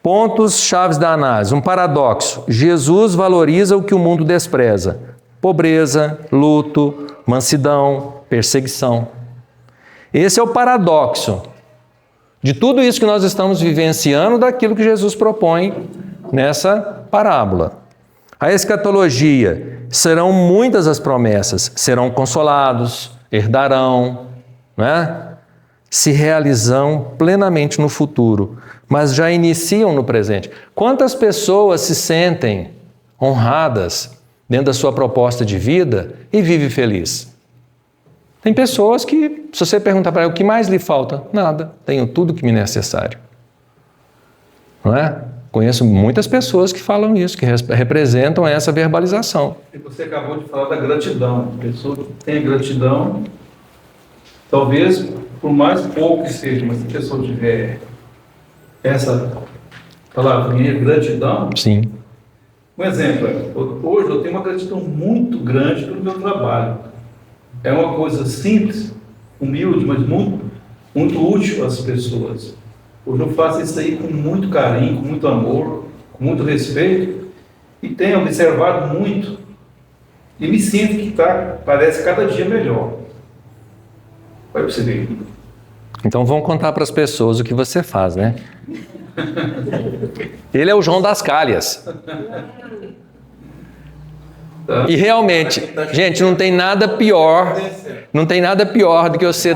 pontos chaves da análise, um paradoxo. Jesus valoriza o que o mundo despreza: pobreza, luto, mansidão, perseguição. Esse é o paradoxo de tudo isso que nós estamos vivenciando, daquilo que Jesus propõe nessa parábola. A escatologia: serão muitas as promessas, serão consolados, herdarão, né? Se realizam plenamente no futuro, mas já iniciam no presente. Quantas pessoas se sentem honradas dentro da sua proposta de vida e vivem feliz? Tem pessoas que, se você perguntar para ela o que mais lhe falta, nada, tenho tudo que me é necessário. Não é? Conheço muitas pessoas que falam isso, que representam essa verbalização. E você acabou de falar da gratidão. A pessoa que tem a gratidão, talvez, por mais pouco que seja, mas se a pessoa tiver essa palavrinha, gratidão... Sim. Um exemplo, hoje eu tenho uma gratidão muito grande pelo meu trabalho. É uma coisa simples, humilde, mas muito útil às pessoas. Hoje eu faço isso aí com muito carinho, com muito amor, com muito respeito, e tenho observado muito, e me sinto que parece cada dia melhor. Vai pra você ver. Então vamos contar para as pessoas o que você faz, né? Ele é o João das Calhas. E realmente, gente, não tem nada pior do que você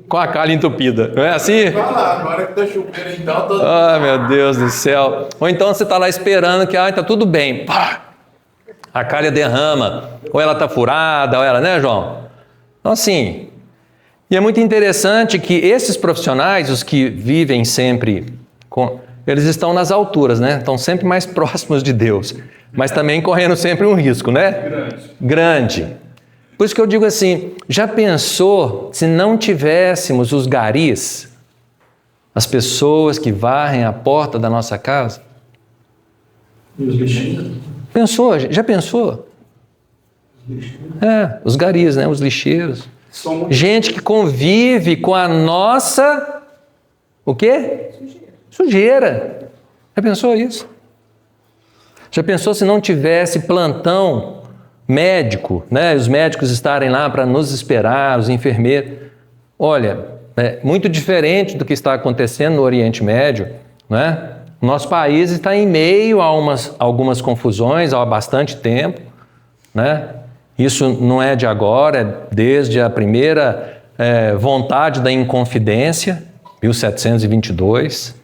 com a calha entupida, não é assim? Vai lá, agora que tá chovendo então... Ah, meu Deus do céu. Ou então você está lá esperando que, tá tudo bem. Pá, a calha derrama, ou ela está furada, ou ela, né, João? Então, assim, e é muito interessante que esses profissionais, os que vivem sempre, eles estão nas alturas, né? Estão sempre mais próximos de Deus, mas também correndo sempre um risco, né? Grande. Por isso que eu digo assim, já pensou se não tivéssemos os garis, as pessoas que varrem a porta da nossa casa? E os lixeiros? Pensou? Já pensou? Os garis, né? Os lixeiros. Gente que convive com a nossa... O quê? Sujeira. Já pensou isso? Já pensou se não tivesse plantão médico, né? Os médicos estarem lá para nos esperar, os enfermeiros. Olha, é muito diferente do que está acontecendo no Oriente Médio, né? Nosso país está em meio a algumas confusões há bastante tempo, né? Isso não é de agora, é desde a primeira vontade da Inconfidência, 1722,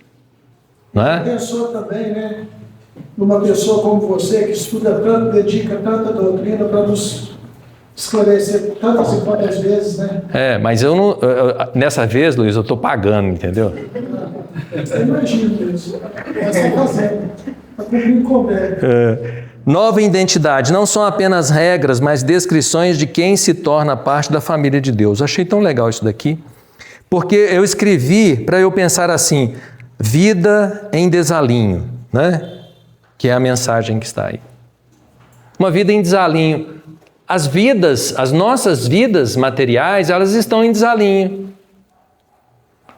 né? Pensou também, né? Numa pessoa como você, que estuda tanto, dedica tanta doutrina para nos esclarecer tantas e quantas vezes, né? Mas eu não. Nessa vez, Luiz, eu estou pagando, entendeu? Você imagina isso. Está fazendo. Está cumprindo com o Nova identidade. Não são apenas regras, mas descrições de quem se torna parte da família de Deus. Achei tão legal isso daqui. Porque eu escrevi para eu pensar assim: vida em desalinho, né? Que é a mensagem que está aí. Uma vida em desalinho. As nossas vidas materiais, elas estão em desalinho.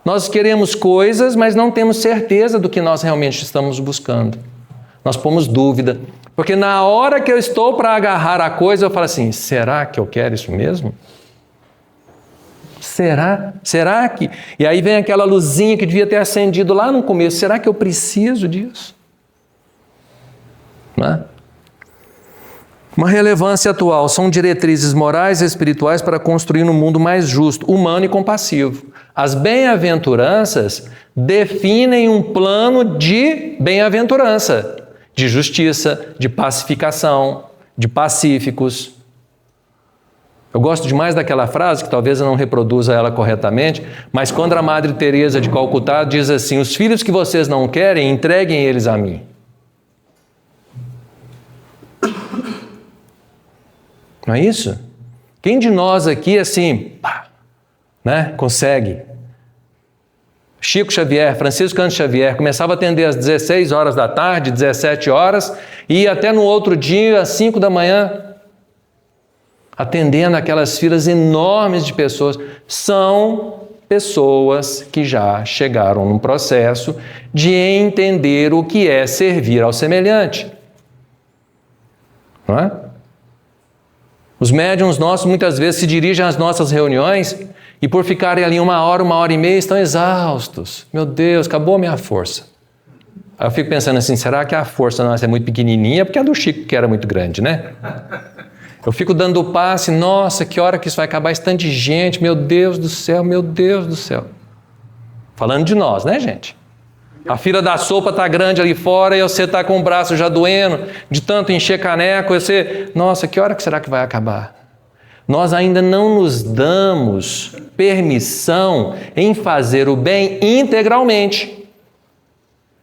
Nós queremos coisas, mas não temos certeza do que nós realmente estamos buscando. Nós pomos dúvida. Porque na hora que eu estou para agarrar a coisa, eu falo assim, será que eu quero isso mesmo? Será? Será que... E aí vem aquela luzinha que devia ter acendido lá no começo. Será que eu preciso disso? Não é? Uma relevância atual. São diretrizes morais e espirituais para construir um mundo mais justo, humano e compassivo. As bem-aventuranças definem um plano de bem-aventurança, de justiça, de pacificação, de pacíficos. Eu gosto demais daquela frase, que talvez eu não reproduza ela corretamente, mas quando a Madre Teresa de Calcutá diz assim, os filhos que vocês não querem, entreguem eles a mim. Não é isso? Quem de nós aqui, assim, né, consegue? Chico Xavier, Francisco Cândido Xavier, começava a atender às 16 horas da tarde, 17 horas, e ia até no outro dia, às 5 da manhã, atendendo aquelas filas enormes de pessoas. São pessoas que já chegaram num processo de entender o que é servir ao semelhante. Não é? Os médiuns nossos muitas vezes se dirigem às nossas reuniões e por ficarem ali 1 hora, 1h30, estão exaustos. Meu Deus, acabou a minha força. Aí eu fico pensando assim, será que a força nossa é muito pequenininha? Porque a do Chico que era muito grande, né? Eu fico dando o passe, nossa, que hora que isso vai acabar, esse tanto de gente, meu Deus do céu, meu Deus do céu. Falando de nós, né, gente? A fila da sopa está grande ali fora e você está com o braço já doendo, de tanto encher caneco, você... Nossa, que hora que será que vai acabar? Nós ainda não nos damos permissão em fazer o bem integralmente.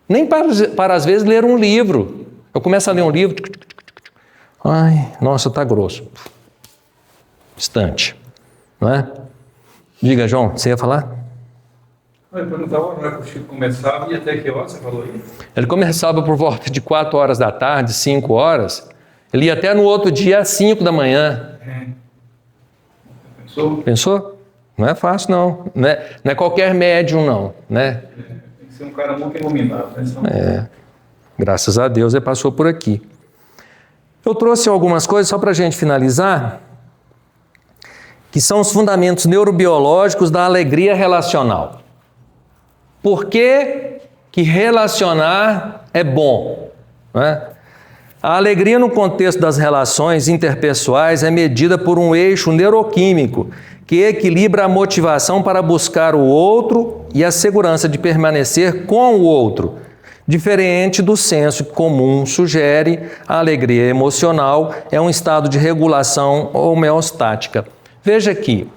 Nem para às vezes, ler um livro. Eu começo a ler um livro... Ai, nossa, está grosso. Distante. Não é? Diga, João, você ia falar? Eu perguntava a hora que o Chico começava e até que hora você falou aí? Ele começava por volta de 4 horas da tarde, 5 horas. Ele ia até no outro dia às 5 da manhã. Pensou? Pensou? Não é fácil, não. Não é qualquer médium, não. Né? Tem que ser um cara muito iluminado. Né? Graças a Deus ele passou por aqui. Eu trouxe algumas coisas só para a gente finalizar, que são os fundamentos neurobiológicos da alegria relacional. Por que relacionar é bom? Né? A alegria no contexto das relações interpessoais é medida por um eixo neuroquímico que equilibra a motivação para buscar o outro e a segurança de permanecer com o outro. Diferente do senso comum sugere, a alegria emocional é um estado de regulação homeostática. Veja aqui,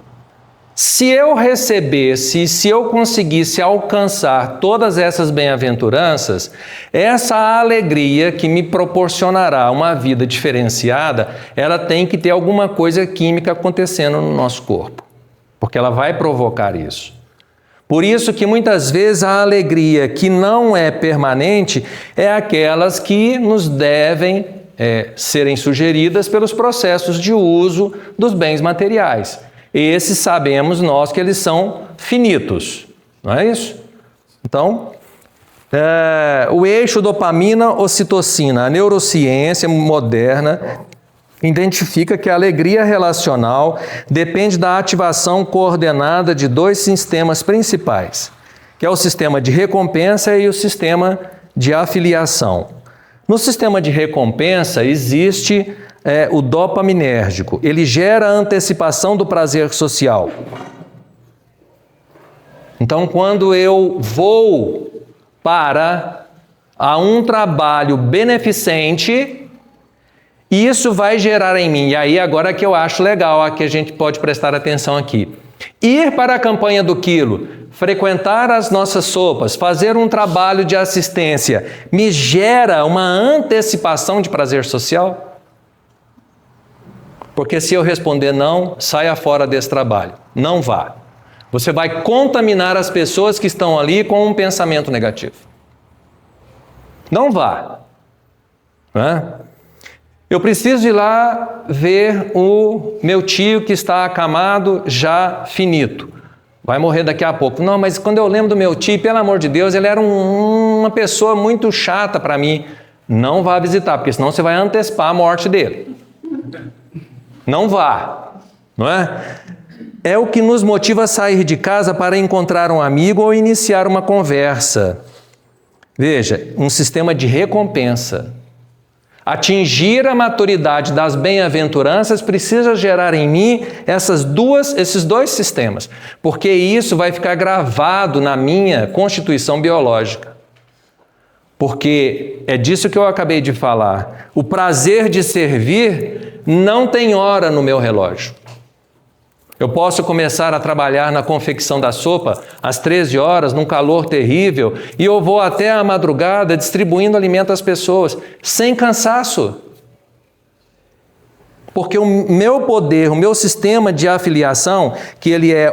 se eu recebesse, se eu conseguisse alcançar todas essas bem-aventuranças, essa alegria que me proporcionará uma vida diferenciada, ela tem que ter alguma coisa química acontecendo no nosso corpo, porque ela vai provocar isso. Por isso que muitas vezes a alegria que não é permanente é aquelas que nos devem serem sugeridas pelos processos de uso dos bens materiais. Esses sabemos nós que eles são finitos, não é isso? Então, o eixo dopamina-ocitocina, a neurociência moderna identifica que a alegria relacional depende da ativação coordenada de dois sistemas principais, que é o sistema de recompensa e o sistema de afiliação. No sistema de recompensa existe o dopaminérgico. Ele gera a antecipação do prazer social. Então, quando eu vou para um trabalho beneficente, isso vai gerar em mim, e aí agora que eu acho legal, que a gente pode prestar atenção aqui. Ir para a campanha do quilo, frequentar as nossas sopas, fazer um trabalho de assistência, me gera uma antecipação de prazer social? Porque se eu responder não, saia fora desse trabalho. Não vá. Você vai contaminar as pessoas que estão ali com um pensamento negativo. Não vá. Não é? Eu preciso ir lá ver o meu tio que está acamado, já finito. Vai morrer daqui a pouco. Não, mas quando eu lembro do meu tio, pelo amor de Deus, ele era uma pessoa muito chata para mim. Não vá visitar, porque senão você vai antecipar a morte dele. Não vá. Não é? É o que nos motiva a sair de casa para encontrar um amigo ou iniciar uma conversa. Veja, um sistema de recompensa. Atingir a maturidade das bem-aventuranças precisa gerar em mim esses dois sistemas, porque isso vai ficar gravado na minha constituição biológica. Porque é disso que eu acabei de falar. O prazer de servir não tem hora no meu relógio. Eu posso começar a trabalhar na confecção da sopa às 13 horas, num calor terrível, e eu vou até a madrugada distribuindo alimento às pessoas, sem cansaço. Porque o meu poder, o meu sistema de afiliação, que ele é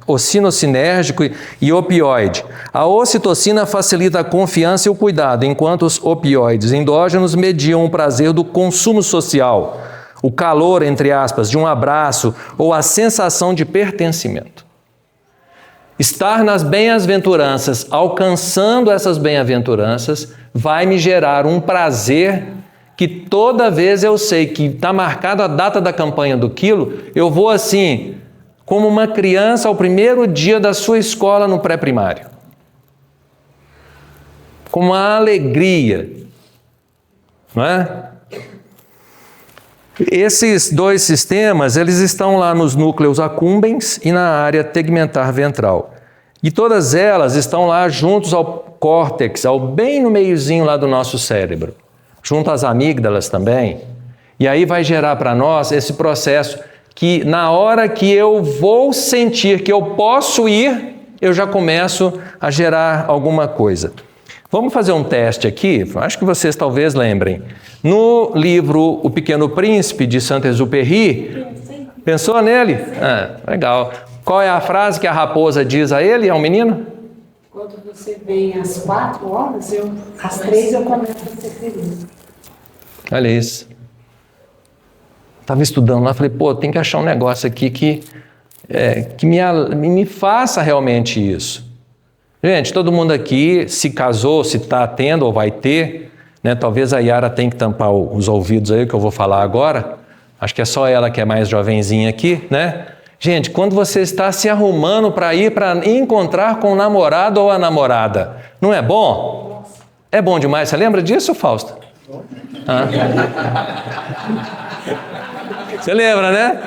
ocinossinérgico e opioide. A ocitocina facilita a confiança e o cuidado, enquanto os opioides endógenos mediam o prazer do consumo social. O calor, entre aspas, de um abraço ou a sensação de pertencimento. Estar nas bem-aventuranças, alcançando essas bem-aventuranças, vai me gerar um prazer que toda vez eu sei que está marcada a data da campanha do quilo, eu vou assim, como uma criança ao primeiro dia da sua escola no pré-primário. Com uma alegria, não é? Esses dois sistemas, eles estão lá nos núcleos accumbens e na área tegmentar ventral. E todas elas estão lá juntos ao córtex, bem no meiozinho lá do nosso cérebro. Junto às amígdalas também. E aí vai gerar para nós esse processo que na hora que eu vou sentir que eu posso ir, eu já começo a gerar alguma coisa. Vamos fazer um teste aqui, acho que vocês talvez lembrem. No livro O Pequeno Príncipe, de Saint-Exupéry, pensou nele? Legal. Qual é a frase que a raposa diz a ele, ao menino? Quando você vem às 4 horas, às 3 eu começo a ser feliz. Olha isso. Estava estudando lá, falei, tem que achar um negócio aqui que me faça realmente isso. Gente, todo mundo aqui se casou, se está tendo ou vai ter, né? Talvez a Yara tenha que tampar os ouvidos aí, que eu vou falar agora. Acho que é só ela que é mais jovenzinha aqui, né? Gente, quando você está se arrumando para ir para encontrar com o namorado ou a namorada, não é bom? É bom demais. Você lembra disso, Fausto? Você lembra, né?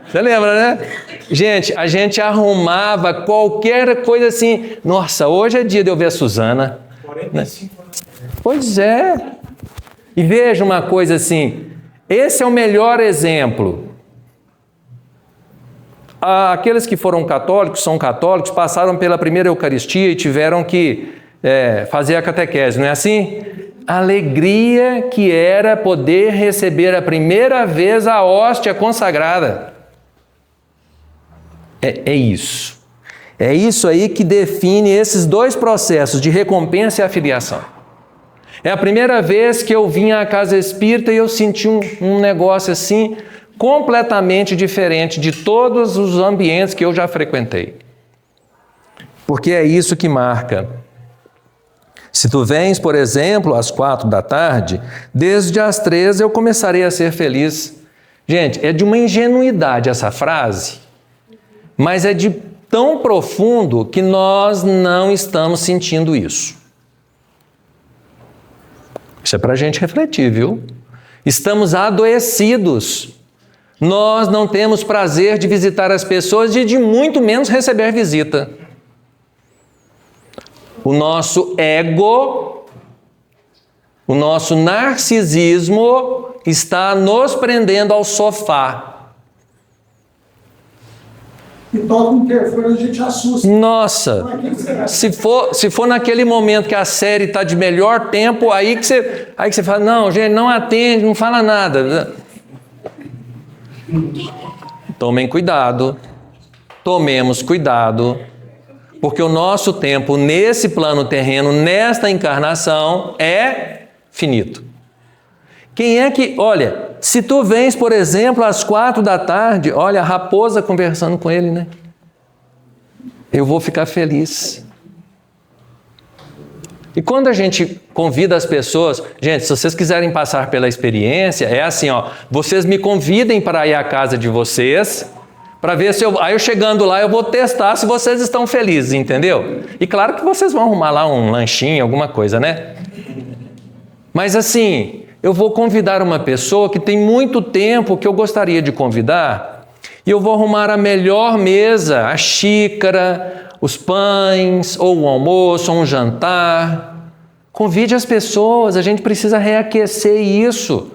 Você lembra, né? Gente, a gente arrumava qualquer coisa assim. Nossa, hoje é dia de eu ver a Suzana. 45 anos. Pois é. E veja uma coisa assim. Esse é o melhor exemplo. Aqueles que foram católicos, são católicos, passaram pela primeira Eucaristia e tiveram que fazer a catequese, não é assim? A alegria que era poder receber a primeira vez a hóstia consagrada. É isso. É isso aí que define esses dois processos de recompensa e afiliação. É a primeira vez que eu vim à casa espírita e eu senti um negócio assim completamente diferente de todos os ambientes que eu já frequentei. Porque é isso que marca. Se tu vens, por exemplo, às 4 da tarde, desde as 3 eu começarei a ser feliz. Gente, é de uma ingenuidade essa frase, mas é de tão profundo que nós não estamos sentindo isso. Isso é para a gente refletir, viu? Estamos adoecidos. Nós não temos prazer de visitar as pessoas e de muito menos receber visita. O nosso ego, o nosso narcisismo está nos prendendo ao sofá. E toca um interfone, a gente assusta. Nossa, se for naquele momento que a série está de melhor tempo, aí que você fala, não, gente, não atende, não fala nada. Tomem cuidado, tomemos cuidado, porque o nosso tempo nesse plano terreno, nesta encarnação, é finito. Quem é que, olha, se tu vens, por exemplo, às 4 da tarde, olha, a raposa conversando com ele, né? Eu vou ficar feliz. E quando a gente convida as pessoas, gente, se vocês quiserem passar pela experiência, é assim, ó, vocês me convidem para ir à casa de vocês, para ver se aí eu chegando lá eu vou testar se vocês estão felizes, entendeu? E claro que vocês vão arrumar lá um lanchinho, alguma coisa, né? Mas assim, eu vou convidar uma pessoa que tem muito tempo que eu gostaria de convidar, e eu vou arrumar a melhor mesa, a xícara, os pães, ou um almoço, ou um jantar. Convide as pessoas, a gente precisa reaquecer isso.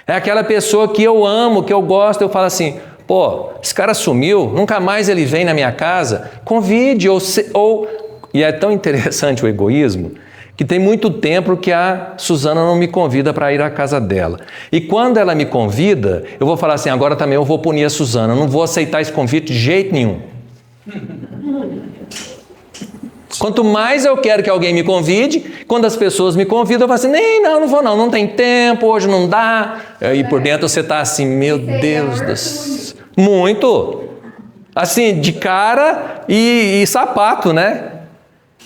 É aquela pessoa que eu amo, que eu gosto, eu falo assim, pô, esse cara sumiu, nunca mais ele vem na minha casa. Convide, e é tão interessante o egoísmo, que tem muito tempo que a Suzana não me convida para ir à casa dela. E quando ela me convida, eu vou falar assim, agora também eu vou punir a Suzana, não vou aceitar esse convite de jeito nenhum. Quanto mais eu quero que alguém me convide, quando as pessoas me convidam, eu falo assim, não vou não tem tempo, hoje não dá. E por dentro você está assim, meu Deus do céu. Muito. Assim, de cara e sapato, né?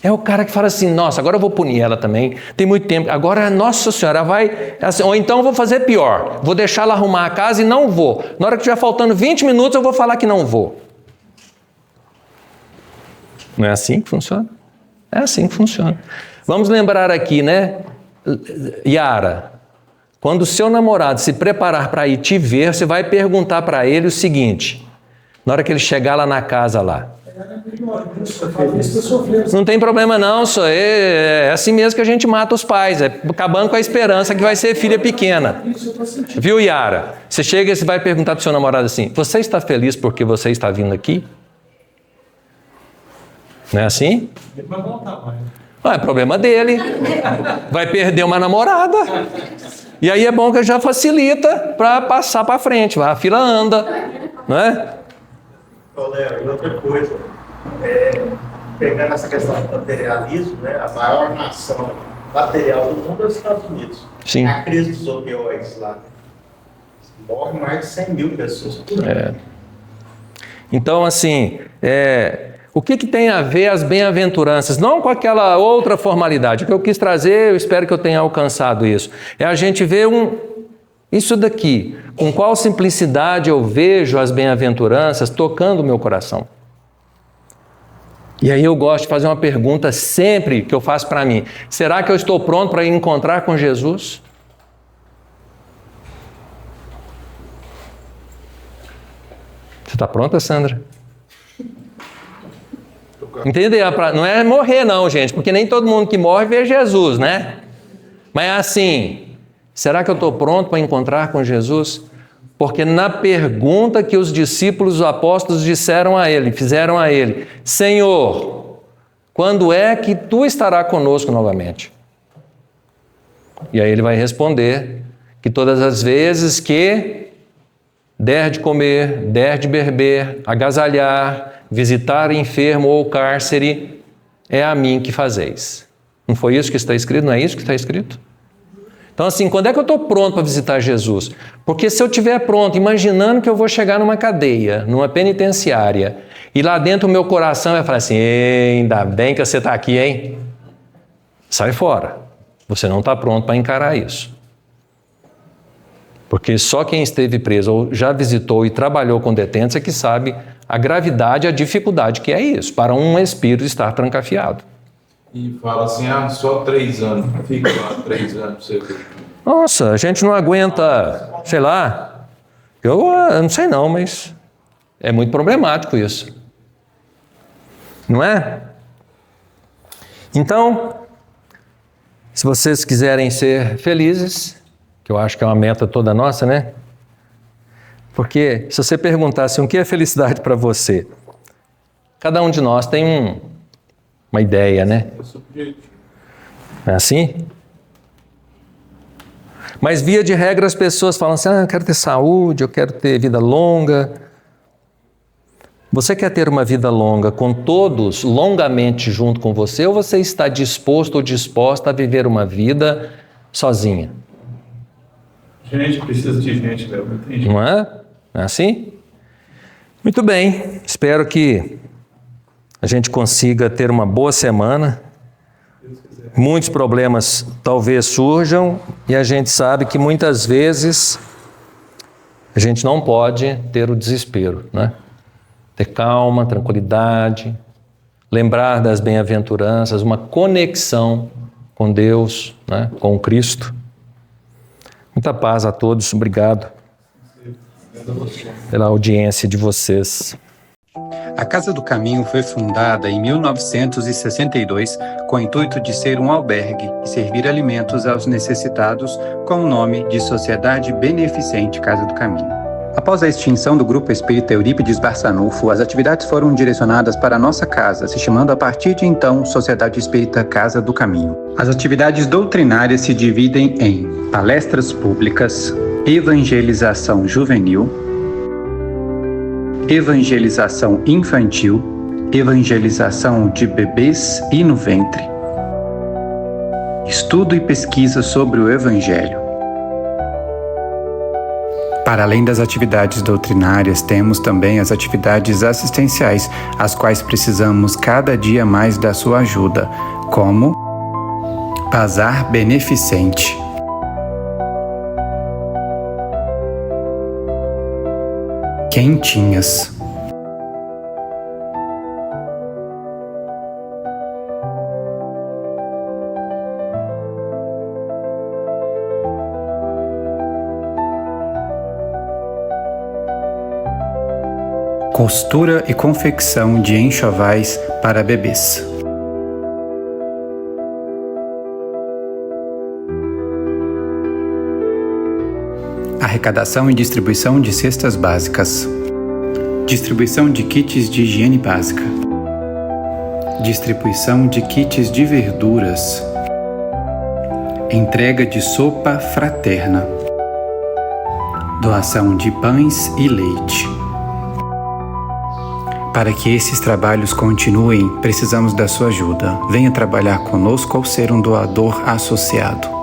É o cara que fala assim, nossa, agora eu vou punir ela também, tem muito tempo, agora, nossa senhora, vai... Assim, ou então eu vou fazer pior, vou deixar ela arrumar a casa e não vou. Na hora que estiver faltando 20 minutos, eu vou falar que não vou. Não é assim que funciona? É assim que funciona. Vamos lembrar aqui, né, Yara, quando o seu namorado se preparar para ir te ver, você vai perguntar para ele o seguinte, na hora que ele chegar lá na casa lá, não tem problema não, é assim mesmo que a gente mata os pais, é acabando com a esperança que vai ser filha pequena. Viu, Yara? Você chega e você vai perguntar para o seu namorado assim, você está feliz porque você está vindo aqui? Não é assim? É problema dele. Vai perder uma namorada. E aí é bom que já facilita para passar para frente. A fila anda, não é? E outra coisa, pegando essa questão do materialismo, né, a maior nação material do mundo é os Estados Unidos. Sim. A crise dos opioides lá. Morre mais de 100 mil pessoas por ano. Então, assim, o que tem a ver as bem-aventuranças? Não com aquela outra formalidade. O que eu quis trazer, eu espero que eu tenha alcançado isso. É a gente ver isso daqui. Com qual simplicidade eu vejo as bem-aventuranças tocando o meu coração. E aí eu gosto de fazer uma pergunta sempre que eu faço para mim. Será que eu estou pronto para ir encontrar com Jesus? Você está pronta, Sandra? Entendeu? Não é morrer não, gente, porque nem todo mundo que morre vê Jesus, né? Mas é assim, será que eu estou pronto para encontrar com Jesus? Porque na pergunta que os discípulos, os apóstolos fizeram a ele, Senhor, quando é que tu estarás conosco novamente? E aí ele vai responder que todas as vezes que der de comer, der de beber, agasalhar, visitar enfermo ou cárcere, é a mim que fazeis. Não foi isso que está escrito? Não é isso que está escrito? Então assim, quando é que eu estou pronto para visitar Jesus? Porque se eu estiver pronto, imaginando que eu vou chegar numa cadeia, numa penitenciária, e lá dentro o meu coração vai falar assim, ainda bem que você está aqui, hein? sai fora. Você não está pronto para encarar isso. Porque só quem esteve preso ou já visitou e trabalhou com detentos é que sabe a gravidade e a dificuldade que é isso, para um espírito estar trancafiado. E fala assim, só 3 anos. Fica lá 3 anos, você vê. Nossa, a gente não aguenta, sei lá, eu não sei não, mas é muito problemático isso. Não é? Então, se vocês quiserem ser felizes, que eu acho que é uma meta toda nossa, né? Porque se você perguntasse o que é felicidade para você, cada um de nós tem uma ideia, né? É subjetivo. Não é assim? Mas via de regra as pessoas falam assim, eu quero ter saúde, eu quero ter vida longa. Você quer ter uma vida longa com todos longamente junto com você, ou você está disposto ou disposta a viver uma vida sozinha? Gente precisa de gente, Léo, não tem jeito. Não é? Não é assim? Muito bem, espero que a gente consiga ter uma boa semana. Muitos problemas talvez surjam e a gente sabe que muitas vezes a gente não pode ter o desespero, né? Ter calma, tranquilidade, lembrar das bem-aventuranças, uma conexão com Deus, né? Com Cristo. Muita paz a todos, obrigado pela audiência de vocês. A Casa do Caminho foi fundada em 1962 com o intuito de ser um albergue e servir alimentos aos necessitados com o nome de Sociedade Beneficente Casa do Caminho. Após a extinção do Grupo Espírita Eurípides Barçanufo, as atividades foram direcionadas para a nossa casa, se chamando a partir de então Sociedade Espírita Casa do Caminho. As atividades doutrinárias se dividem em palestras públicas, evangelização juvenil, evangelização infantil, evangelização de bebês e no ventre, estudo e pesquisa sobre o Evangelho. Para além das atividades doutrinárias, temos também as atividades assistenciais, as quais precisamos cada dia mais da sua ajuda, como Bazar Beneficente, Quentinhas, costura e confecção de enxovais para bebês. Arrecadação e distribuição de cestas básicas. Distribuição de kits de higiene básica. Distribuição de kits de verduras. Entrega de sopa fraterna. Doação de pães e leite. Para que esses trabalhos continuem, precisamos da sua ajuda. Venha trabalhar conosco ou ser um doador associado.